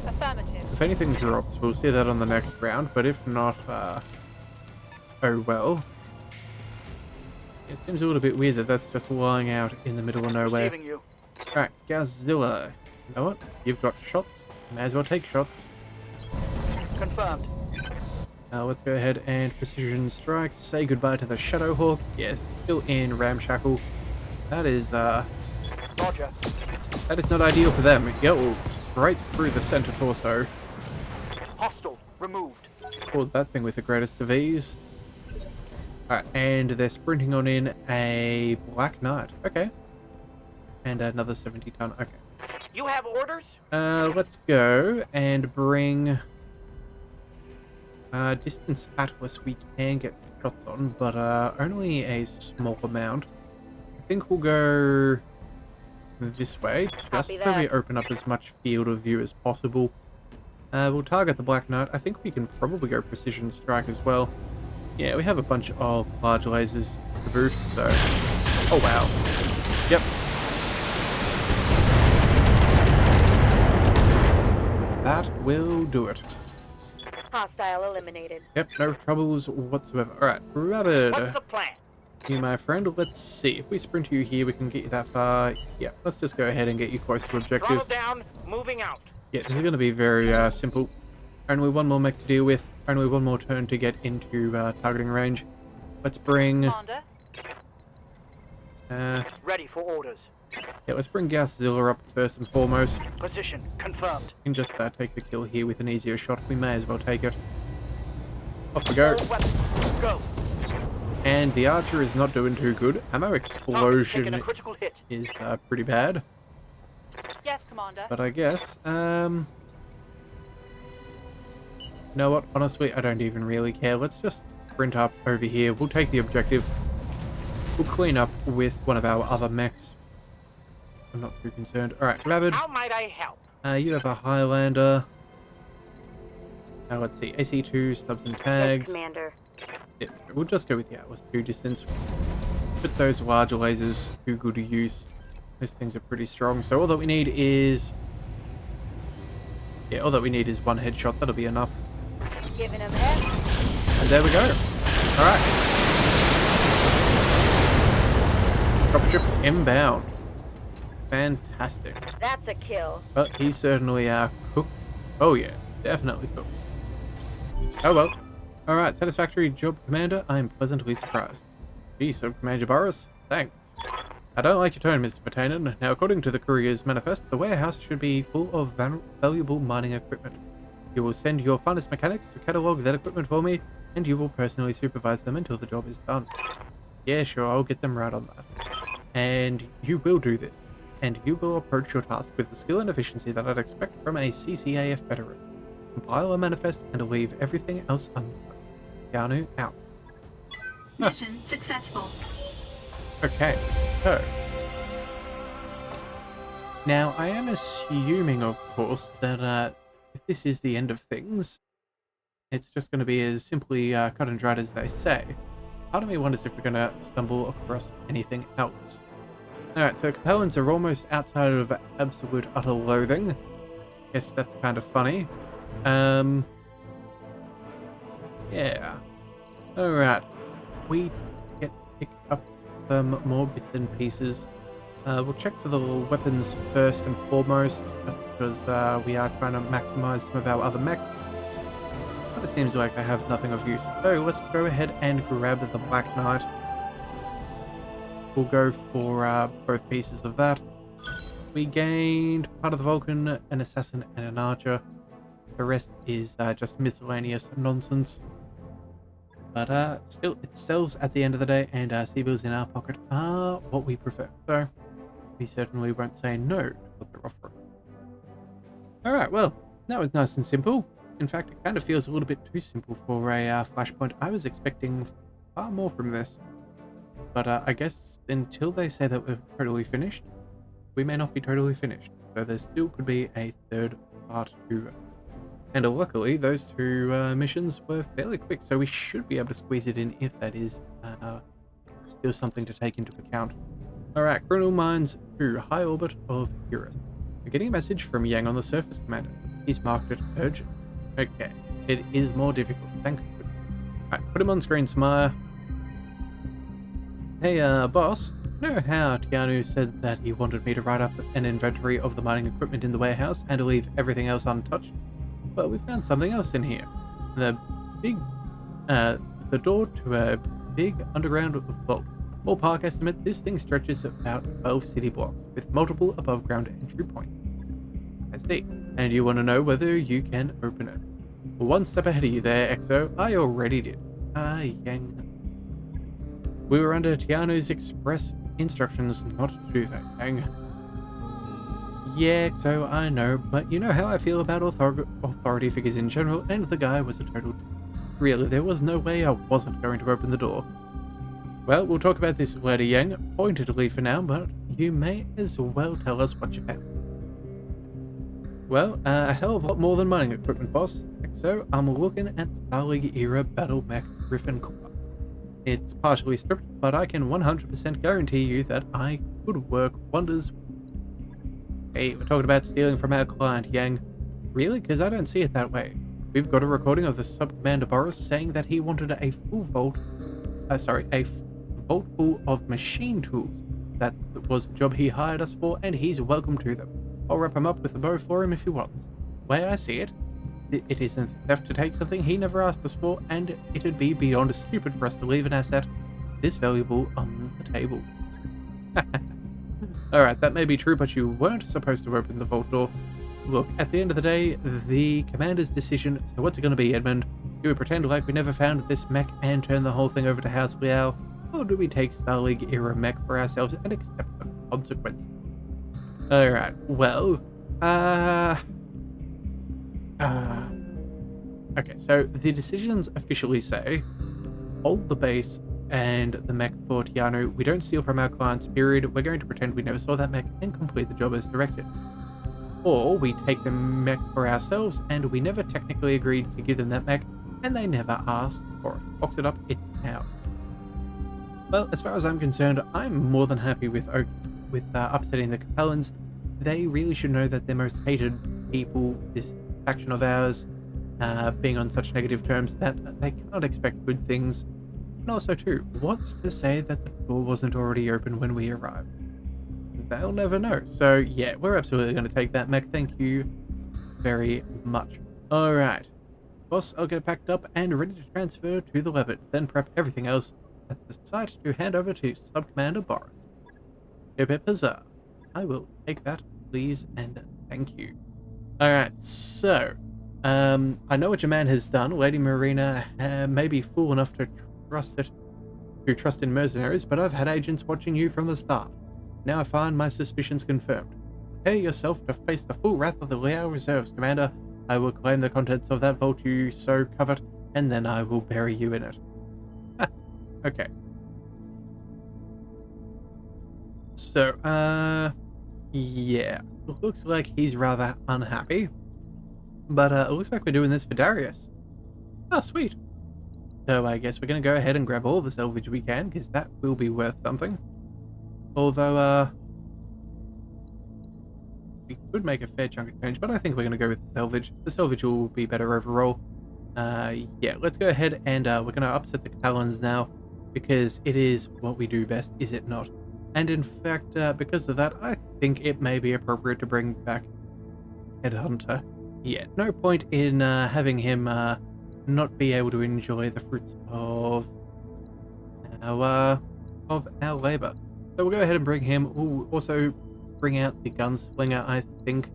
Affirmative. If anything drops, we'll see that on the next round, but if not, oh well. It seems a little bit weird that that's just lying out in the middle of nowhere. Receiving you. Alright, Godzilla. You know what? You've got shots. May as well take shots. Confirmed. Let's go ahead and precision strike. Say goodbye to the Shadowhawk. Yes, still in ramshackle. That is Roger. not ideal for them. Yo, straight through the center torso. Hostile. Removed. Pulled that thing with the greatest of ease. Alright, and they're sprinting on in a Black Knight. Okay. And another 70 ton. Okay. You have orders? Let's go and bring distance Atlas we can get shots on, but only a small amount. I think we'll go this way, just Copy so we that. open up as much field of view as possible. We'll target the Black Knight. I think we can probably go precision strike as well. Yeah, we have a bunch of large lasers to boot, so... Oh wow. Yep. that will do it. Hostile eliminated. Yep, no troubles whatsoever. Alright, What's Rabbit. the plan? You, my friend, let's see. If we sprint you here, we can get you that far. Yeah, let's just go ahead and get you close to Throttle objective. down, moving out. Yeah, this is going to be very simple. Only one more mech to deal with. Only one more turn to get into targeting range. Let's bring... Commander. Ready for orders. Yeah, let's bring Godzilla up first and foremost. Position confirmed. We can just take the kill here with an easier shot. We may as well take it. Off we go. All weapons, go. And the archer is not doing too good. Ammo Taking explosion a critical hit. is pretty bad. Yes, Commander. But I guess, you know what? Honestly, I don't even really care. Let's just sprint up over here. We'll take the objective. We'll clean up with one of our other mechs. I'm not too concerned. Alright, Rabbit. How might I help? You have a Highlander. Let's see. AC2, stubs and Yes, tags. Commander. Yeah, we'll just go with the Atlas 2 distance. But those larger lasers, too good to use. Those things are pretty strong. So all that we need is... Yeah, all that we need is one headshot. That'll be enough. Giving him head. And there we go. Alright. Dropship inbound. Fantastic. That's a kill. But he's certainly cooked. Oh yeah, definitely cooked. Oh well. Alright, satisfactory job, Commander. I'm pleasantly surprised. Gee, so Commander Boris, thanks. I don't like your tone, Mr. Potanen. Now, according to the courier's manifest, the warehouse should be full of valuable mining equipment. You will send your finest mechanics to catalog that equipment for me, and you will personally supervise them until the job is done. Yeah, sure, I'll get them right on that. And you will do this. And you will approach your task with the skill and efficiency that I'd expect from a CCAF veteran. Compile a manifest and leave everything else undone. Keanu out. Mission successful. Okay, so... Now, I am assuming, of course, that if this is the end of things, it's just going to be as simply cut and dried as they say. Part of me wonders if we're going to stumble across anything else. Alright, so capellans are almost outside of absolute utter loathing. Guess that's kind of funny. Yeah. Alright. We get to pick up some more bits and pieces. We'll check for the weapons first and foremost, just because we are trying to maximize some of our other mechs. But it seems like they have nothing of use. So let's go ahead and grab the Black Knight. We'll go for both pieces of that. We gained part of the Vulcan, an assassin, and an archer. The rest is just miscellaneous nonsense. But still, it sells at the end of the day, and C-bills in our pocket are what we prefer. So we certainly won't say no to what they're offering. Alright, well, that was nice and simple. In fact, it kind of feels a little bit too simple for a flashpoint. I was expecting far more from this. But I guess until they say that we're totally finished, we may not be totally finished. So there still could be a third part to it. And luckily, those two missions were fairly quick, so we should be able to squeeze it in if that is still something to take into account. Alright, Colonel Mines to high orbit of Eurus. We're getting a message from Yang on the surface, Commander. He's marked it urgent. Okay, it is more difficult, thank you. Alright, put him on screen, Smire. Hey, boss. You know how Keanu said that he wanted me to write up an inventory of the mining equipment in the warehouse and to leave everything else untouched? Well, we found something else in here. The door to a big underground vault. Ballpark estimate, this thing stretches about 12 city blocks with multiple above ground entry points. I see. And you want to know whether you can open it. Well, one step ahead of you there, Exo. I already did. Yang. We were under Tiano's express instructions not to do that, Yang. Yeah, so I know, but you know how I feel about authority figures in general, and the guy was a total... Really, there was no way I wasn't going to open the door. Well, we'll talk about this later, Yang, pointedly for now, but you may as well tell us what you found. Well, a hell of a lot more than mining equipment, boss. So, I'm looking at Starleague era BattleMech Griffin Core. It's partially stripped, but I can 100% guarantee you that I could work wonders. Hey, we're talking about stealing from our client, Yang. Really? Because I don't see it that way. We've got a recording of the Sub-Commander Boris saying that he wanted a full vault, vault full of machine tools. That was the job he hired us for, and he's welcome to them. I'll wrap him up with a bow for him if he wants. The way I see it, it isn't theft to take something he never asked us for, and it'd be beyond stupid for us to leave an asset this valuable on the table. Alright, that may be true, but you weren't supposed to open the vault door. Look, at the end of the day, the commander's decision, so what's it going to be, Edmund? Do we pretend like we never found this mech and turn the whole thing over to House Liao? Or do we take Starleague era mech for ourselves and accept the consequences? Alright, well, okay, so the decisions officially say, hold the base and the mech for Tiano. We don't steal from our clients, period. We're going to pretend we never saw that mech and complete the job as directed. Or we take the mech for ourselves and we never technically agreed to give them that mech and they never asked for it. Box it up, it's ours. Well, as far as I'm concerned, I'm more than happy with upsetting the capellans. They really should know that their most hated people, this faction of ours, being on such negative terms that they can't expect good things. And also too, what's to say that the door wasn't already open when we arrived? They'll never know. So yeah, we're absolutely going to take that mech. Thank you very much. Alright. Boss, I'll get it packed up and ready to transfer to the Levant, then prep everything else at the site to hand over to Sub-Commander Boris. Hip hip huzzah. I will take that, please, and thank you. Alright, so, I know what your man has done. Lady Marina may be fool enough to trust in mercenaries, but I've had agents watching you from the start. Now I find my suspicions confirmed. Prepare yourself to face the full wrath of the Liao Reserves, Commander. I will claim the contents of that vault you so covet, and then I will bury you in it. Okay. So, yeah. It looks like he's rather unhappy. But it looks like we're doing this for Darius. Oh, sweet. So I guess we're going to go ahead and grab all the salvage we can, because that will be worth something. Although, we could make a fair chunk of change, but I think we're going to go with the salvage. The salvage will be better overall. Yeah, let's go ahead and we're going to upset the capellans now, because it is what we do best, is it not? And in fact, because of that, I think it may be appropriate to bring back Headhunter. Yeah, no point in having him not be able to enjoy the fruits of our labor. So we'll go ahead and bring him. We'll also bring out the gunslinger, I think.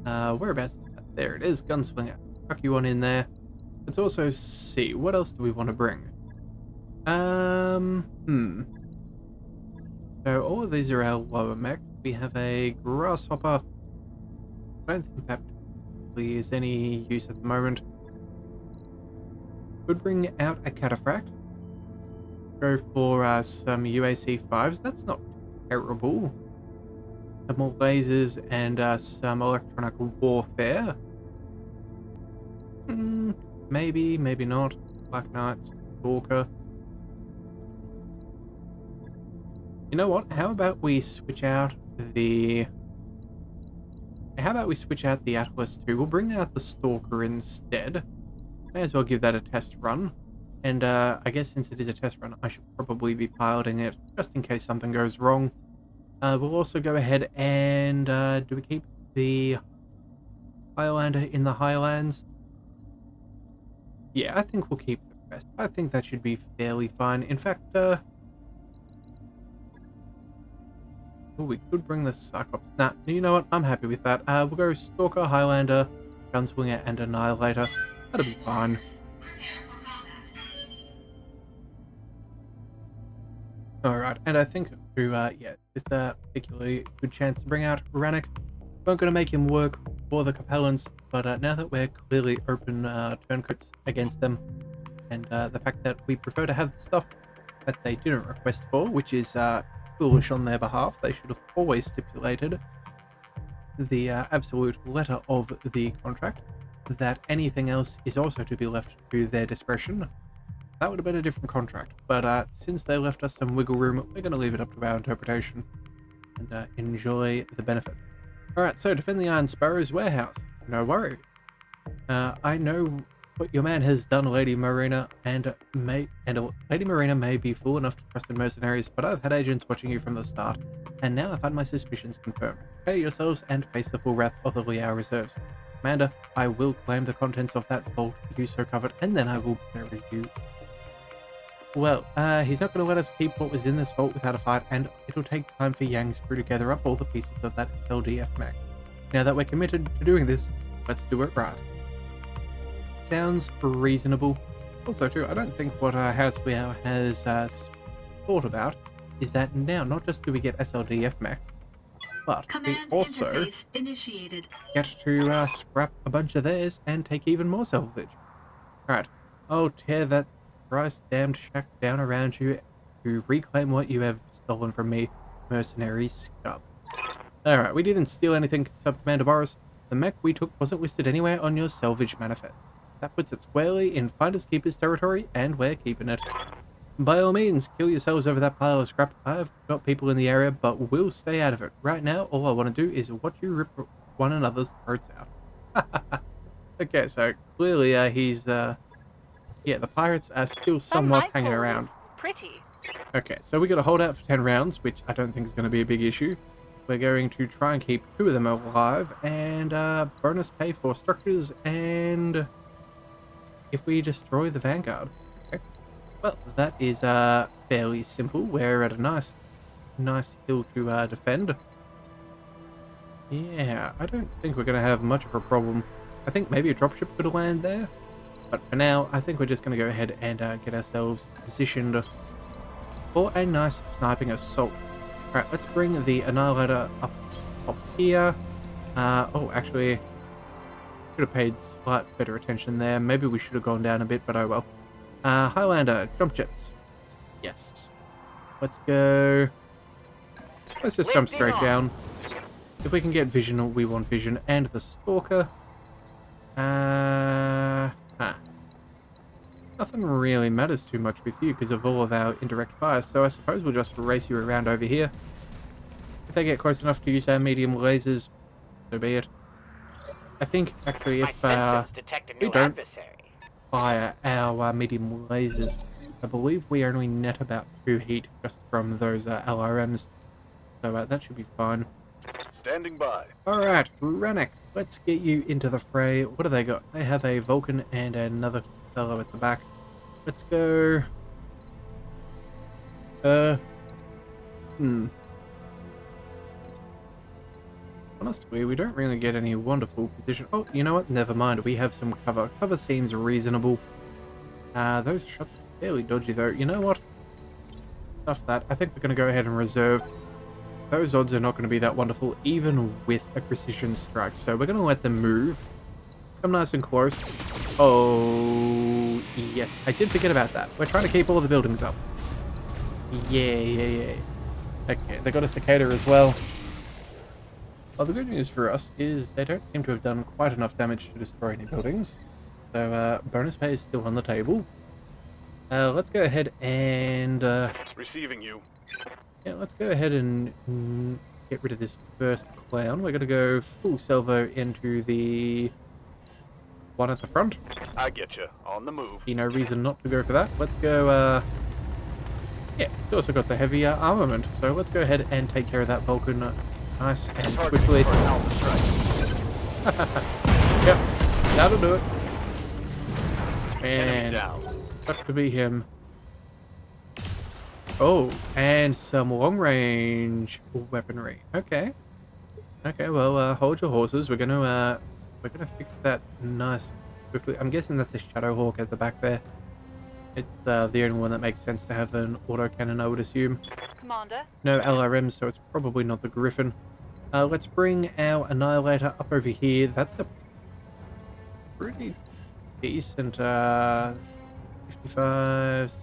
Whereabouts is that? There it is, gunslinger. Tuck you on in there. Let's also see, what else do we want to bring? So all of these are our lower mechs. We have a grasshopper. I don't think that really is any use at the moment. Could bring out a cataphract. Go for some UAC 5s. That's not terrible. Some more lasers and some electronic warfare. Maybe, maybe not. Black Knights, Stalker. You know what? How about we switch out the... How about we switch out the Atlas 2? We'll bring out the Stalker instead. May as well give that a test run. And I guess since it is a test run, I should probably be piloting it, just in case something goes wrong. We'll also go ahead and... do we keep the Highlander in the Highlands? Yeah, I think we'll keep the rest. I think that should be fairly fine. In fact, we could bring the Cyclops. Nah, you know what? I'm happy with that. We'll go Stalker, Highlander, Gunslinger, and Annihilator. That'll be fine. Alright, and I think to, yeah, it's a particularly good chance to bring out Rannick. We're going to make him work for the capellans, but now that we're clearly open turncoats against them, and the fact that we prefer to have the stuff that they didn't request for, which is foolish on their behalf. They should have always stipulated the absolute letter of the contract that anything else is also to be left to their discretion. That would have been a different contract, but since they left us some wiggle room, we're going to leave it up to our interpretation and enjoy the benefits. Alright, so defend the Iron Sparrow's warehouse. No worry. I know what your man has done, Lady Marina, and Lady Marina may be fool enough to trust in mercenaries, but I've had agents watching you from the start, and now I've had my suspicions confirmed. Prepare yourselves and face the full wrath of the Liao reserves. Commander, I will claim the contents of that vault you so covered, and then I will bury you. Well, he's not going to let us keep what was in this vault without a fight, and it'll take time for Yang's crew to gather up all the pieces of that SLDF Mech. Now that we're committed to doing this, let's do it right. Sounds reasonable. Also, too, I don't think what House Liao has thought about is that now not just do we get SLDF Mechs, but Command we also interface initiated. get to scrap a bunch of theirs and take even more salvage. Alright, I'll tear that thrice damned shack down around you to reclaim what you have stolen from me, mercenary scum. Alright, we didn't steal anything, Sub-Commander Boris. The mech we took wasn't listed anywhere on your salvage manifest. That puts it squarely in Finders Keepers territory, and we're keeping it. By all means, kill yourselves over that pile of scrap. I've got people in the area, but we'll stay out of it. Right now, all I want to do is watch you rip one another's throats out. Okay, so clearly he's... yeah, the pirates are still somewhat hanging around. Pretty. Okay, so we got to hold out for 10 rounds, which I don't think is going to be a big issue. We're going to try and keep 2 of them alive, and bonus pay for structures, and if we destroy the Vanguard. Okay. Well, that is fairly simple. We're at a nice hill to defend. Yeah, I don't think we're going to have much of a problem. I think maybe a dropship could land there. But for now, I think we're just going to go ahead and get ourselves positioned for a nice sniping assault. Alright, let's bring the Annihilator up here. Oh, actually, should have paid slight better attention there. Maybe we should have gone down a bit, but oh well. Highlander, jump jets. Yes. Let's go. Let's just jump straight down. If we can get vision, we want vision. And the Stalker. Nothing really matters too much with you because of all of our indirect fire, so I suppose we'll just race you around over here. If they get close enough to use our medium lasers, so be it. I think, actually, if we don't fire our medium lasers, I believe we only net about 2 heat just from those LRMs, so that should be fine. Standing by. Alright, Rennick, let's get you into the fray. What do they got? They have a Vulcan and another fellow at the back. Let's go... Honestly, we don't really get any wonderful position. Oh, you know what? Never mind. We have some cover. Cover seems reasonable. Those shots are fairly dodgy, though. You know what? Stuff that. I think we're going to go ahead and reserve. Those odds are not going to be that wonderful, even with a precision strike. So we're going to let them move. Come nice and close. Oh, yes. I did forget about that. We're trying to keep all the buildings up. Yeah. Okay, they got a cicada as well. Well, the good news for us is they don't seem to have done quite enough damage to destroy any buildings. So, bonus pay is still on the table. Let's go ahead and... Receiving you. Yeah, let's go ahead and get rid of this first clown. We're going to go full salvo into the one at the front. I get you. On the move. See no reason not to go for that. Let's go, yeah, it's also got the heavier armament. So let's go ahead and take care of that Vulcan nice and swiftly. Yep, that'll do it. And sucks to be him. Oh, and some long-range weaponry. Okay. Okay, well, hold your horses. We're gonna fix that nice swiftly. I'm guessing that's a Shadowhawk at the back there. It's the only one that makes sense to have an autocannon, I would assume. Commander. No LRMs, so it's probably not the Griffin. Let's bring our Annihilator up over here. That's a pretty decent 55.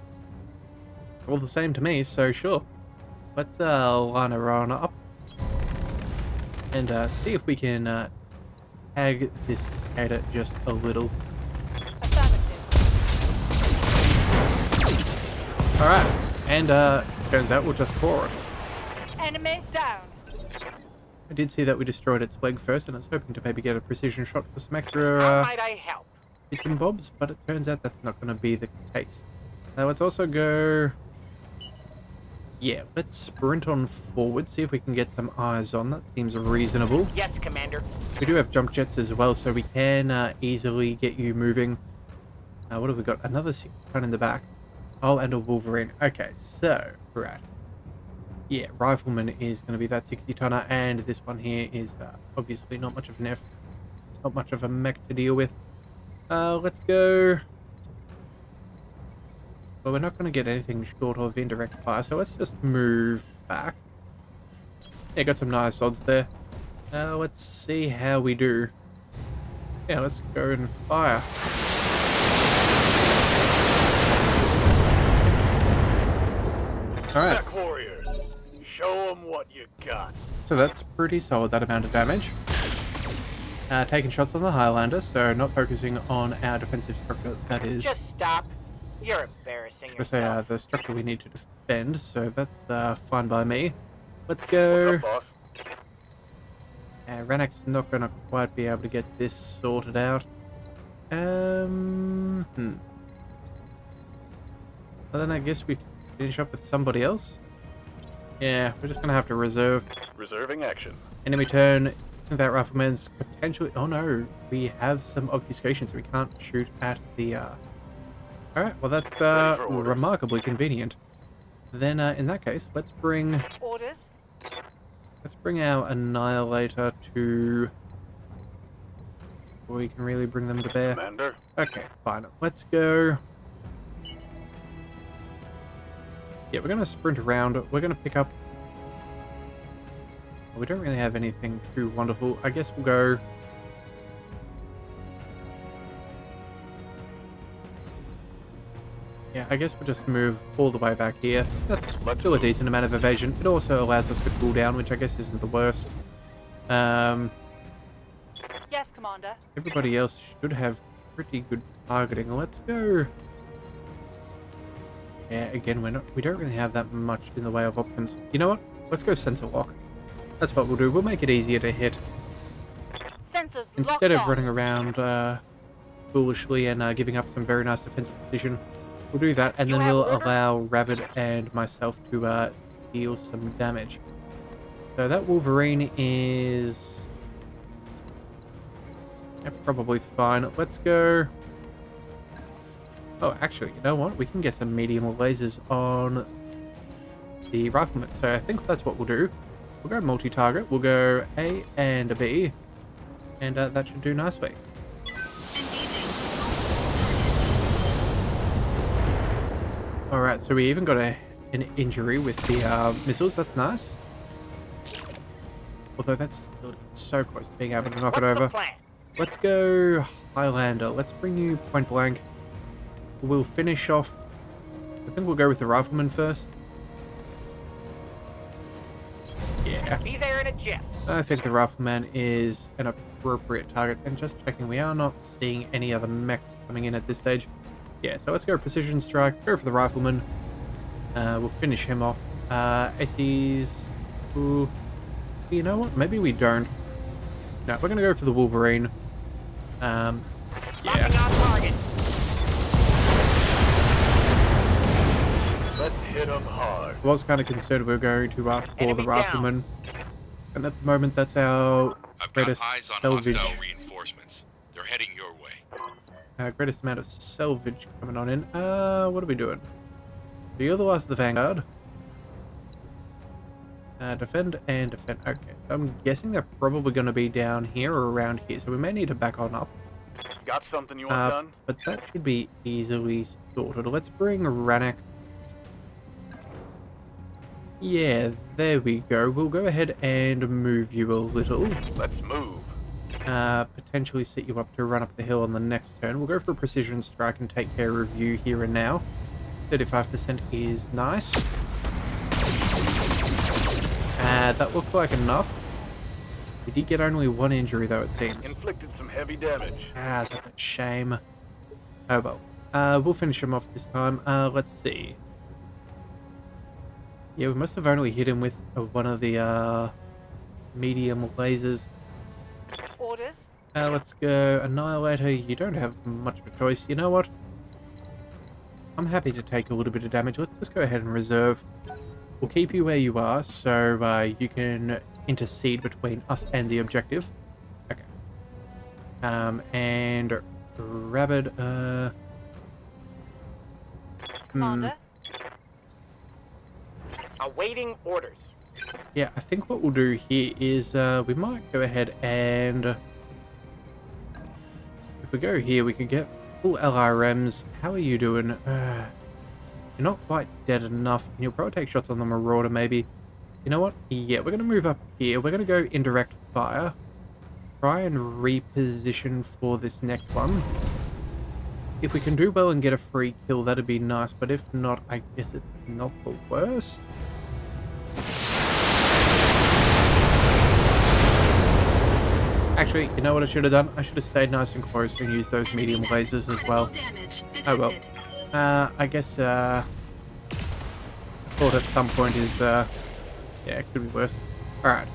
All the same to me, so sure. Let's line her on up and see if we can tag this cicada just a little. Alright, and turns out we'll just core it. Enemy down. I did see that we destroyed its leg first, and I was hoping to maybe get a precision shot for some How extra might I help? bits and bobs, but it turns out that's not going to be the case. Let's also go... Yeah, let's sprint on forward, see if we can get some eyes on. That seems reasonable. Yes, Commander. We do have jump jets as well, so we can easily get you moving. What have we got? Another 6-ton in the back. Oh, and a Wolverine. Okay, so, right. Yeah, Rifleman is going to be that 60-tonner, and this one here is obviously not much of an F. Not much of a mech to deal with. Let's go... Well, we're not going to get anything short of indirect fire, so let's just move back. Yeah, got some nice odds there. Let's see how we do. Yeah, let's go and fire. Alright, MechWarriors, show them what you got. so that's pretty solid, that amount of damage. Taking shots on the Highlander, so not focusing on our defensive structure, that is. Just stop. You're embarrassing I say yourself. the structure we need to defend, so that's fine by me. Let's What's go. up, boss? Ranak's not going to quite be able to get this sorted out. Well, then I guess we finish up with somebody else. Yeah, we're just going to have to reserve. Reserving action. Enemy turn. That Rifleman's potentially... Oh no, we have some obfuscation, so we can't shoot at the... Alright, well that's Ready for orders. remarkably convenient. Then in that case, let's bring Orders? our Annihilator to... We can really bring them to bear. Commander, Okay, fine. Let's go... Yeah, we're going to sprint around. We're going to pick up... We don't really have anything too wonderful. I guess we'll go... Yeah, I guess we'll just move all the way back here. That's still a decent amount of evasion. It also allows us to cool down, which I guess isn't the worst. Yes, Commander. Everybody else should have pretty good targeting. Let's go... Yeah, again, we don't really have that much in the way of options. You know what? Let's go sensor lock. That's what we'll do. We'll make it easier to hit. Sensors Instead of locked running on. around foolishly and giving up some very nice defensive position. We'll do that, and You then have we'll order? allow Rabbit and myself to deal some damage. So that Wolverine is... Yeah, probably fine. Let's go... Oh, actually, you know what? We can get some medium lasers on the Rifleman. So I think that's what we'll do. We'll go multi-target. We'll go A and a B. And that should do nicely. Engaging multiple targets. Alright, so we even got an injury with the missiles. That's nice. Although that's still so close to being able to knock What's it over. the plan? Let's go Highlander. Let's bring you point blank. We'll finish off... I think we'll go with the Rifleman first. Yeah. Be there in a jiff. I think the Rifleman is an appropriate target. And just checking, we are not seeing any other mechs coming in at this stage. Yeah, so let's go Precision Strike, go for the Rifleman. We'll finish him off. ACs... Ooh. You know what? Maybe we don't. No, we're going to go for the Wolverine. Locking Yeah. on target. let's hit them hard. I was kind of concerned we were going to for the Enemy down. Rifleman. And at the moment, that's our I've got greatest eyes on salvage. hostile reinforcements. They're heading your way. Greatest amount of salvage coming on in. What are we doing? So you're the last of the Vanguard. Defend and defend. Okay, so I'm guessing they're probably going to be down here or around here, so we may need to back on up. Got something you want done? But that should be easily sorted. Let's bring Ranak. Yeah, there we go. We'll go ahead and move you a little. Let's move. Potentially set you up to run up the hill on the next turn. We'll go for a precision strike and take care of you here and now. 35% is nice. That looked like enough. We did get only one injury though, it seems. Inflicted some heavy damage. That's a shame. Oh well. We'll finish him off this time. Let's see. Yeah, we must have only hit him with one of the medium lasers. Orders. Let's go Annihilator. You don't have much of a choice. You know what? I'm happy to take a little bit of damage. Let's just go ahead and reserve. We'll keep you where you are, so you can intercede between us and the objective. Okay. And Rabid, Commander. Awaiting orders. Yeah, I think what we'll do here is we might go ahead and if we go here, we can get full LRMs. How are you doing? You're not quite dead enough. And you'll probably take shots on the Marauder, maybe. You know what? Yeah, we're going to move up here. We're going to go indirect fire. Try and reposition for this next one. If we can do well and get a free kill, that'd be nice. But if not, I guess it's not the worst. Actually, you know what I should have done? I should have stayed nice and close and used those medium lasers as well. Oh well. I guess I thought at some point is yeah, it could be worse. Alright.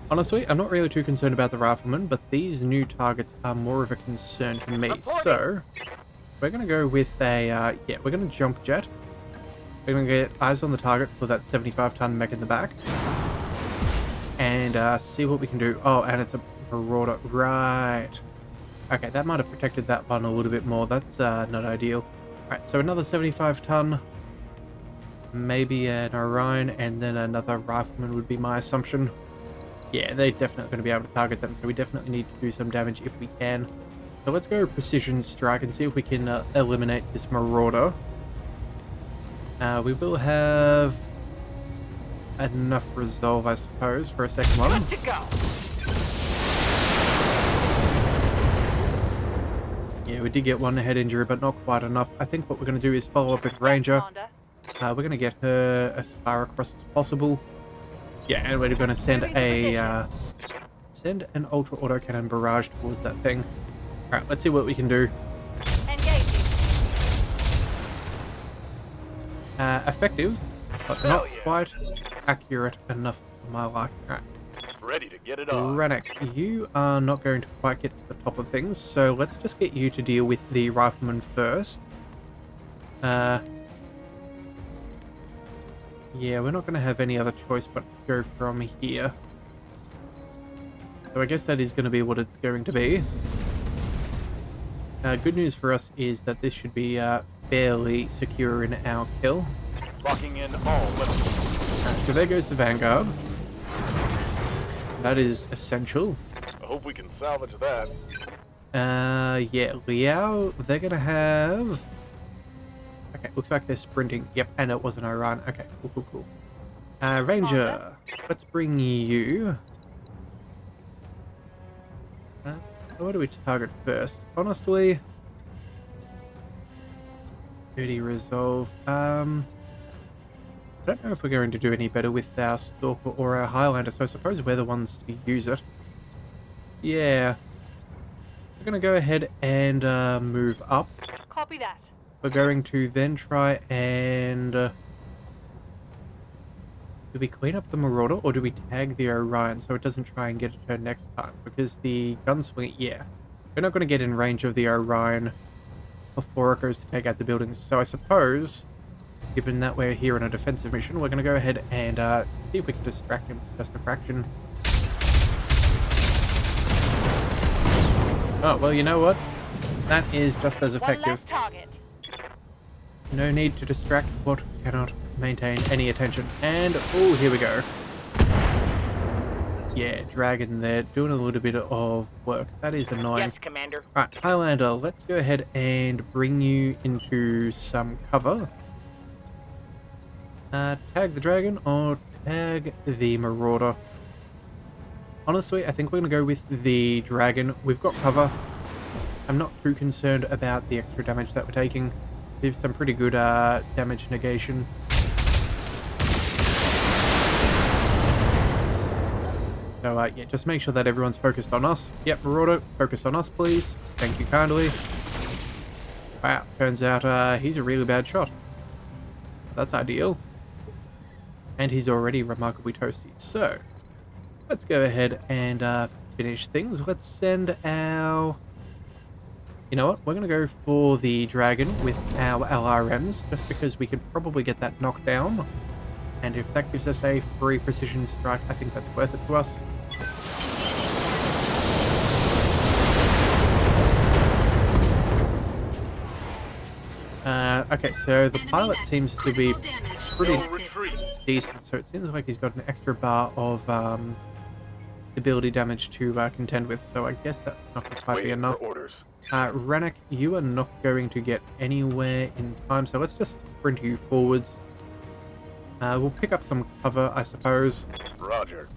Honestly, I'm not really too concerned about the riflemen, but these new targets are more of a concern to me. So we're gonna go with a yeah, we're gonna jump jet. We're gonna get eyes on the target for that 75-ton mech in the back. And see what we can do. Oh, and it's a Marauder. Right. Okay, that might have protected that one a little bit more. That's not ideal. Alright, so another 75-ton. Maybe an Orion, and then another rifleman would be my assumption. Yeah, they're definitely going to be able to target them, so we definitely need to do some damage if we can. So let's go precision strike and see if we can eliminate this Marauder. We will have enough resolve, I suppose, for a second one. Good to go. Yeah, we did get one head injury, but not quite enough. I think what we're going to do is follow up with Ranger. Commander. We're going to get her as far across as possible. Yeah, and we're going to send a send an ultra autocannon barrage towards that thing. All right, let's see what we can do. Engaging. Effective, but not quite accurate enough for my liking. All right. Ready to get it on. Rennick, you are not going to quite get to the top of things, so let's just get you to deal with the rifleman first. Yeah, we're not going to have any other choice but to go from here. So I guess that is going to be what it's going to be. Good news for us is that this should be fairly secure in our kill. Locking in all weapons. So there goes the Vanguard. That is essential. I hope we can salvage that. Yeah, Liao, they're gonna have... Okay, looks like they're sprinting. Yep, and it wasn't Orion. Okay, cool. Ranger, let's bring you... what do we target first? Honestly... 30 resolve. I don't know if we're going to do any better with our Stalker or our Highlander, so I suppose we're the ones to use it. Yeah. We're going to go ahead and move up. Copy that. We're going to then try and... do we clean up the Marauder, or do we tag the Orion so it doesn't try and get at her next time? Because the gunslinger, yeah. We're not going to get in range of the Orion before it goes to take out the buildings. So I suppose, given that we're here on a defensive mission, we're going to go ahead and see if we can distract him just a fraction. Oh, well, you know what? That is just as One effective. left target. No need to distract what cannot maintain any attention. And, oh, here we go. Yeah, Dragon there, doing a little bit of work. That is annoying. Yes, Commander. Alright, Highlander, let's go ahead and bring you into some cover. Tag the Dragon or tag the Marauder. Honestly, I think we're going to go with the Dragon. We've got cover. I'm not too concerned about the extra damage that we're taking. We have some pretty good damage negation. So, yeah, just make sure that everyone's focused on us. Yep, Marauder, focus on us, please. Thank you kindly. Wow, turns out he's a really bad shot. That's ideal. And he's already remarkably toasty. So, let's go ahead and finish things. Let's send our... You know what? We're going to go for the dragon with our LRMs, just because we could probably get that knocked down. And if that gives us a free precision strike, I think that's worth it to us. Okay, so the pilot seems to be pretty decent, so it seems like he's got an extra bar of ability damage to contend with, so I guess that's not going to quite be Waiting enough. for orders. Rennek, you are not going to get anywhere in time, so let's just sprint you forwards. We'll pick up some cover, I suppose. Roger.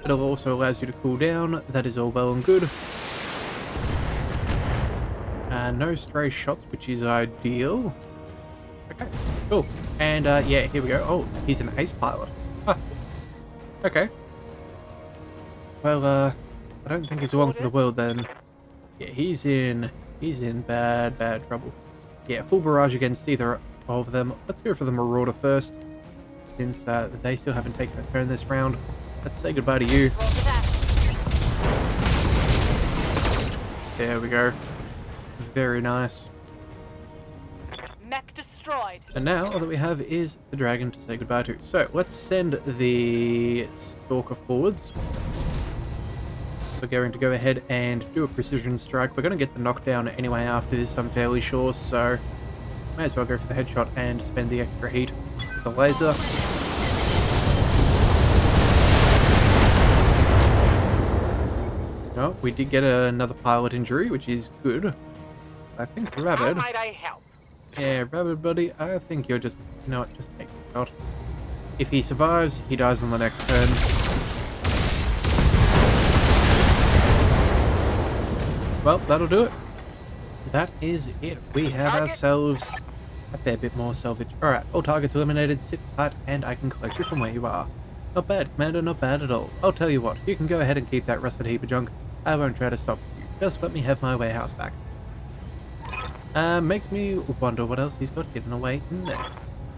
It'll also allows you to cool down, that is all well and good. No stray shots, which is ideal. Okay, cool. And yeah, here we go. Oh, he's an ace pilot. Huh. Okay. Well, I don't think he's along for the world then. Yeah, he's in bad trouble. Yeah, full barrage against either of them. Let's go for the Marauder first, since they still haven't taken a turn this round. Let's say goodbye to you. Roger that. There we go. Very nice. Mech destroyed. And now all that we have is the dragon to say goodbye to. So let's send the stalker forwards. We're going to go ahead and do a precision strike. We're going to get the knockdown anyway after this, I'm fairly sure, so may as well go for the headshot and spend the extra heat with the laser. Oh, we did get another pilot injury, which is good. I think How Rabbit... might I help? Yeah, Rabbit buddy, I think you're just... You know what, just take the shot. If he survives, he dies on the next turn. Well, that'll do it. That is it. We have Target. ourselves a fair bit more salvage. Alright, all targets eliminated, sit tight, and I can collect you from where you are. Not bad, Commander, not bad at all. I'll tell you what, you can go ahead and keep that rusted heap of junk. I won't try to stop you. Just let me have my warehouse back. Makes me wonder what else he's got hidden away in there.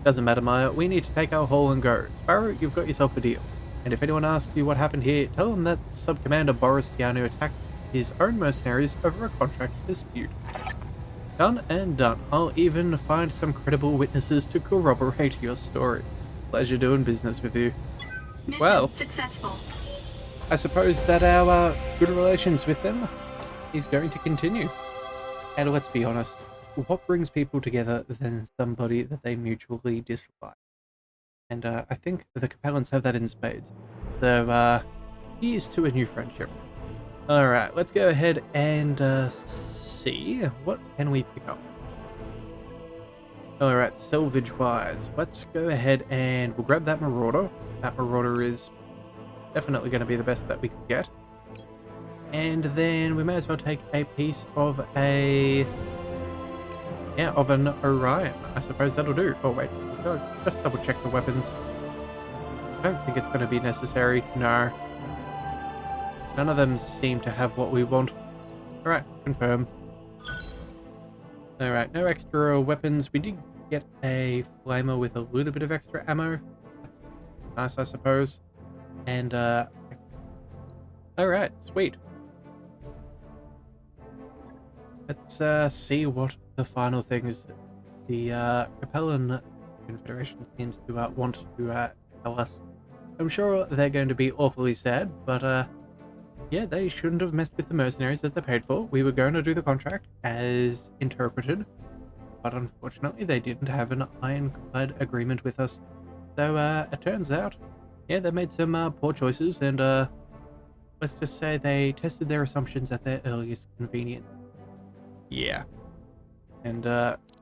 Doesn't matter, Maya. We need to take our haul and go. Sparrow, you've got yourself a deal. And if anyone asks you what happened here, tell them that Sub-Commander Boris Yanu attacked his own mercenaries over a contract dispute. Done and done. I'll even find some credible witnesses to corroborate your story. Pleasure doing business with you. Mission Well. successful. I suppose that our good relations with them is going to continue. And let's be honest, what brings people together than somebody that they mutually dislike? And I think the capellans have that in spades. So, here's to a new friendship. Alright, let's go ahead and see. What can we pick up? Alright, salvage-wise, let's go ahead and we'll grab that Marauder. That Marauder is definitely going to be the best that we can get. And then we may as well take a piece of an Orion. I suppose that'll do. Oh wait, just double check the weapons. I don't think it's going to be necessary. No. None of them seem to have what we want. Alright, confirm. Alright, no extra weapons. We did get a flamer with a little bit of extra ammo. That's nice, I suppose. And, alright, sweet. Let's see what the final thing is. The Capellan Confederation seems to want to tell us. I'm sure they're going to be awfully sad, but yeah, they shouldn't have messed with the mercenaries that they paid for. We were going to do the contract as interpreted, but unfortunately they didn't have an ironclad agreement with us. So it turns out, yeah, they made some poor choices, and let's just say they tested their assumptions at their earliest convenience. Yeah. And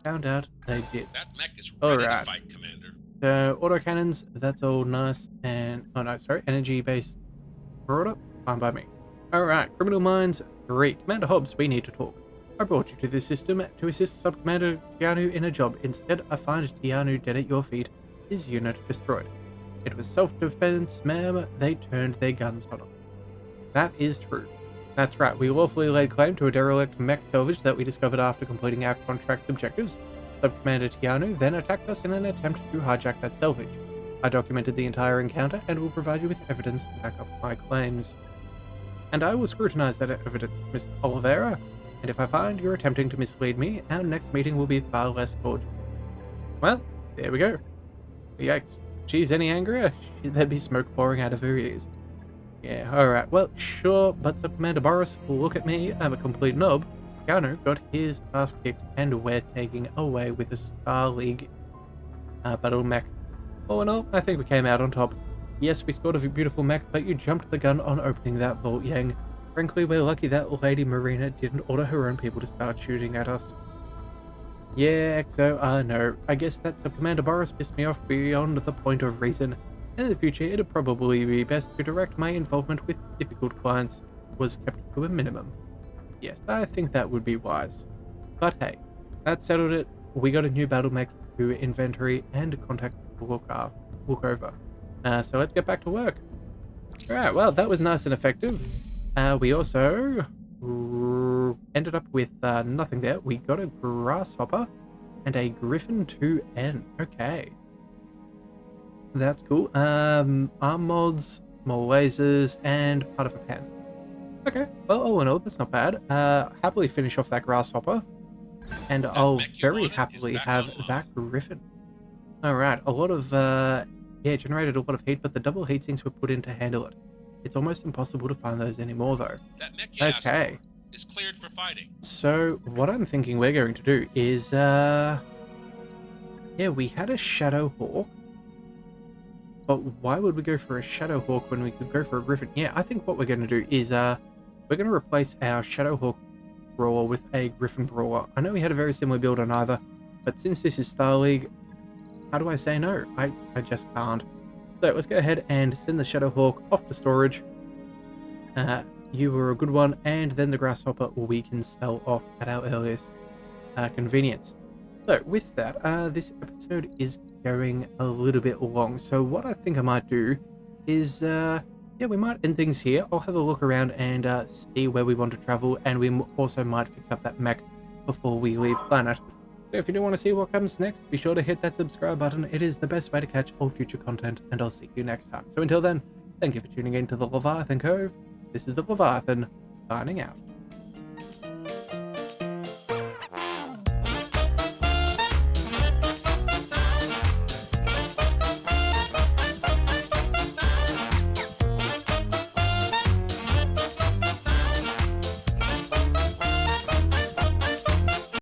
found out they did. That mech is ready Alright. to fight, Commander. So autocannons, that's all nice, and oh no, sorry, energy-based Marauder, fine by me. Alright, Criminal Minds 3. Commander Hobbs, we need to talk. I brought you to this system to assist Sub-Commander Tianu in a job. Instead, I find Tianu dead at your feet, his unit destroyed. It was self-defense, ma'am. They turned their guns on him. That is true. That's right, we lawfully laid claim to a derelict mech salvage that we discovered after completing our contract objectives. Sub-Commander Tianu then attacked us in an attempt to hijack that salvage. I documented the entire encounter and will provide you with evidence to back up my claims. And I will scrutinize that evidence, Mr. Oliveira, and if I find you're attempting to mislead me, our next meeting will be far less cordial. Well, there we go. Yikes. She's any angrier, there'd be smoke pouring out of her ears. Yeah, alright, well, sure, but Sub-Commander Boris, look at me, I'm a complete knob. Keanu got his ass kicked, and we're taking away with a Star League BattleMech. All in all, I think we came out on top. Yes, we scored a beautiful mech, but you jumped the gun on opening that vault, Yang. Frankly, we're lucky that Lady Marina didn't order her own people to start shooting at us. Yeah, XO, I know. I guess that Sub-Commander Boris pissed me off beyond the point of reason. And in the future, it'd probably be best to direct my involvement with difficult clients was kept to a minimum. Yes, I think that would be wise. But hey, that settled it. We got a new BattleMech to inventory and contacts to look over. So let's get back to work. Alright, well, that was nice and effective. We also ended up with nothing there. We got a Grasshopper and a Griffin 2N. Okay. That's cool. Arm mods, more lasers, and part of a pen. Okay, well, all in all, that's not bad. Happily finish off that Grasshopper, and I'll very happily have that Griffin. Alright, a lot of, generated a lot of heat, but the double heat sinks were put in to handle it. It's almost impossible to find those anymore, though. That mech you asked for is cleared for fighting. So, what I'm thinking we're going to do is, we had a Shadow Hawk. But why would we go for a Shadow Hawk when we could go for a Griffin? Yeah, I think what we're going to do is, we're going to replace our Shadow Hawk Brawler with a Griffin Brawler. I know we had a very similar build on either, but since this is Star League, how do I say no? I just can't. So let's go ahead and send the Shadow Hawk off to storage. You were a good one, and then the Grasshopper we can sell off at our earliest convenience. So with that, this episode is going a little bit long. So what I think I might do is, we might end things here. I'll have a look around and see where we want to travel, and we also might fix up that mech before we leave planet. So if you do want to see what comes next, be sure to hit that subscribe button. It is the best way to catch all future content, and I'll see you next time. So until then, thank you for tuning in to the Leviathan Cove. This is the Leviathan, signing out.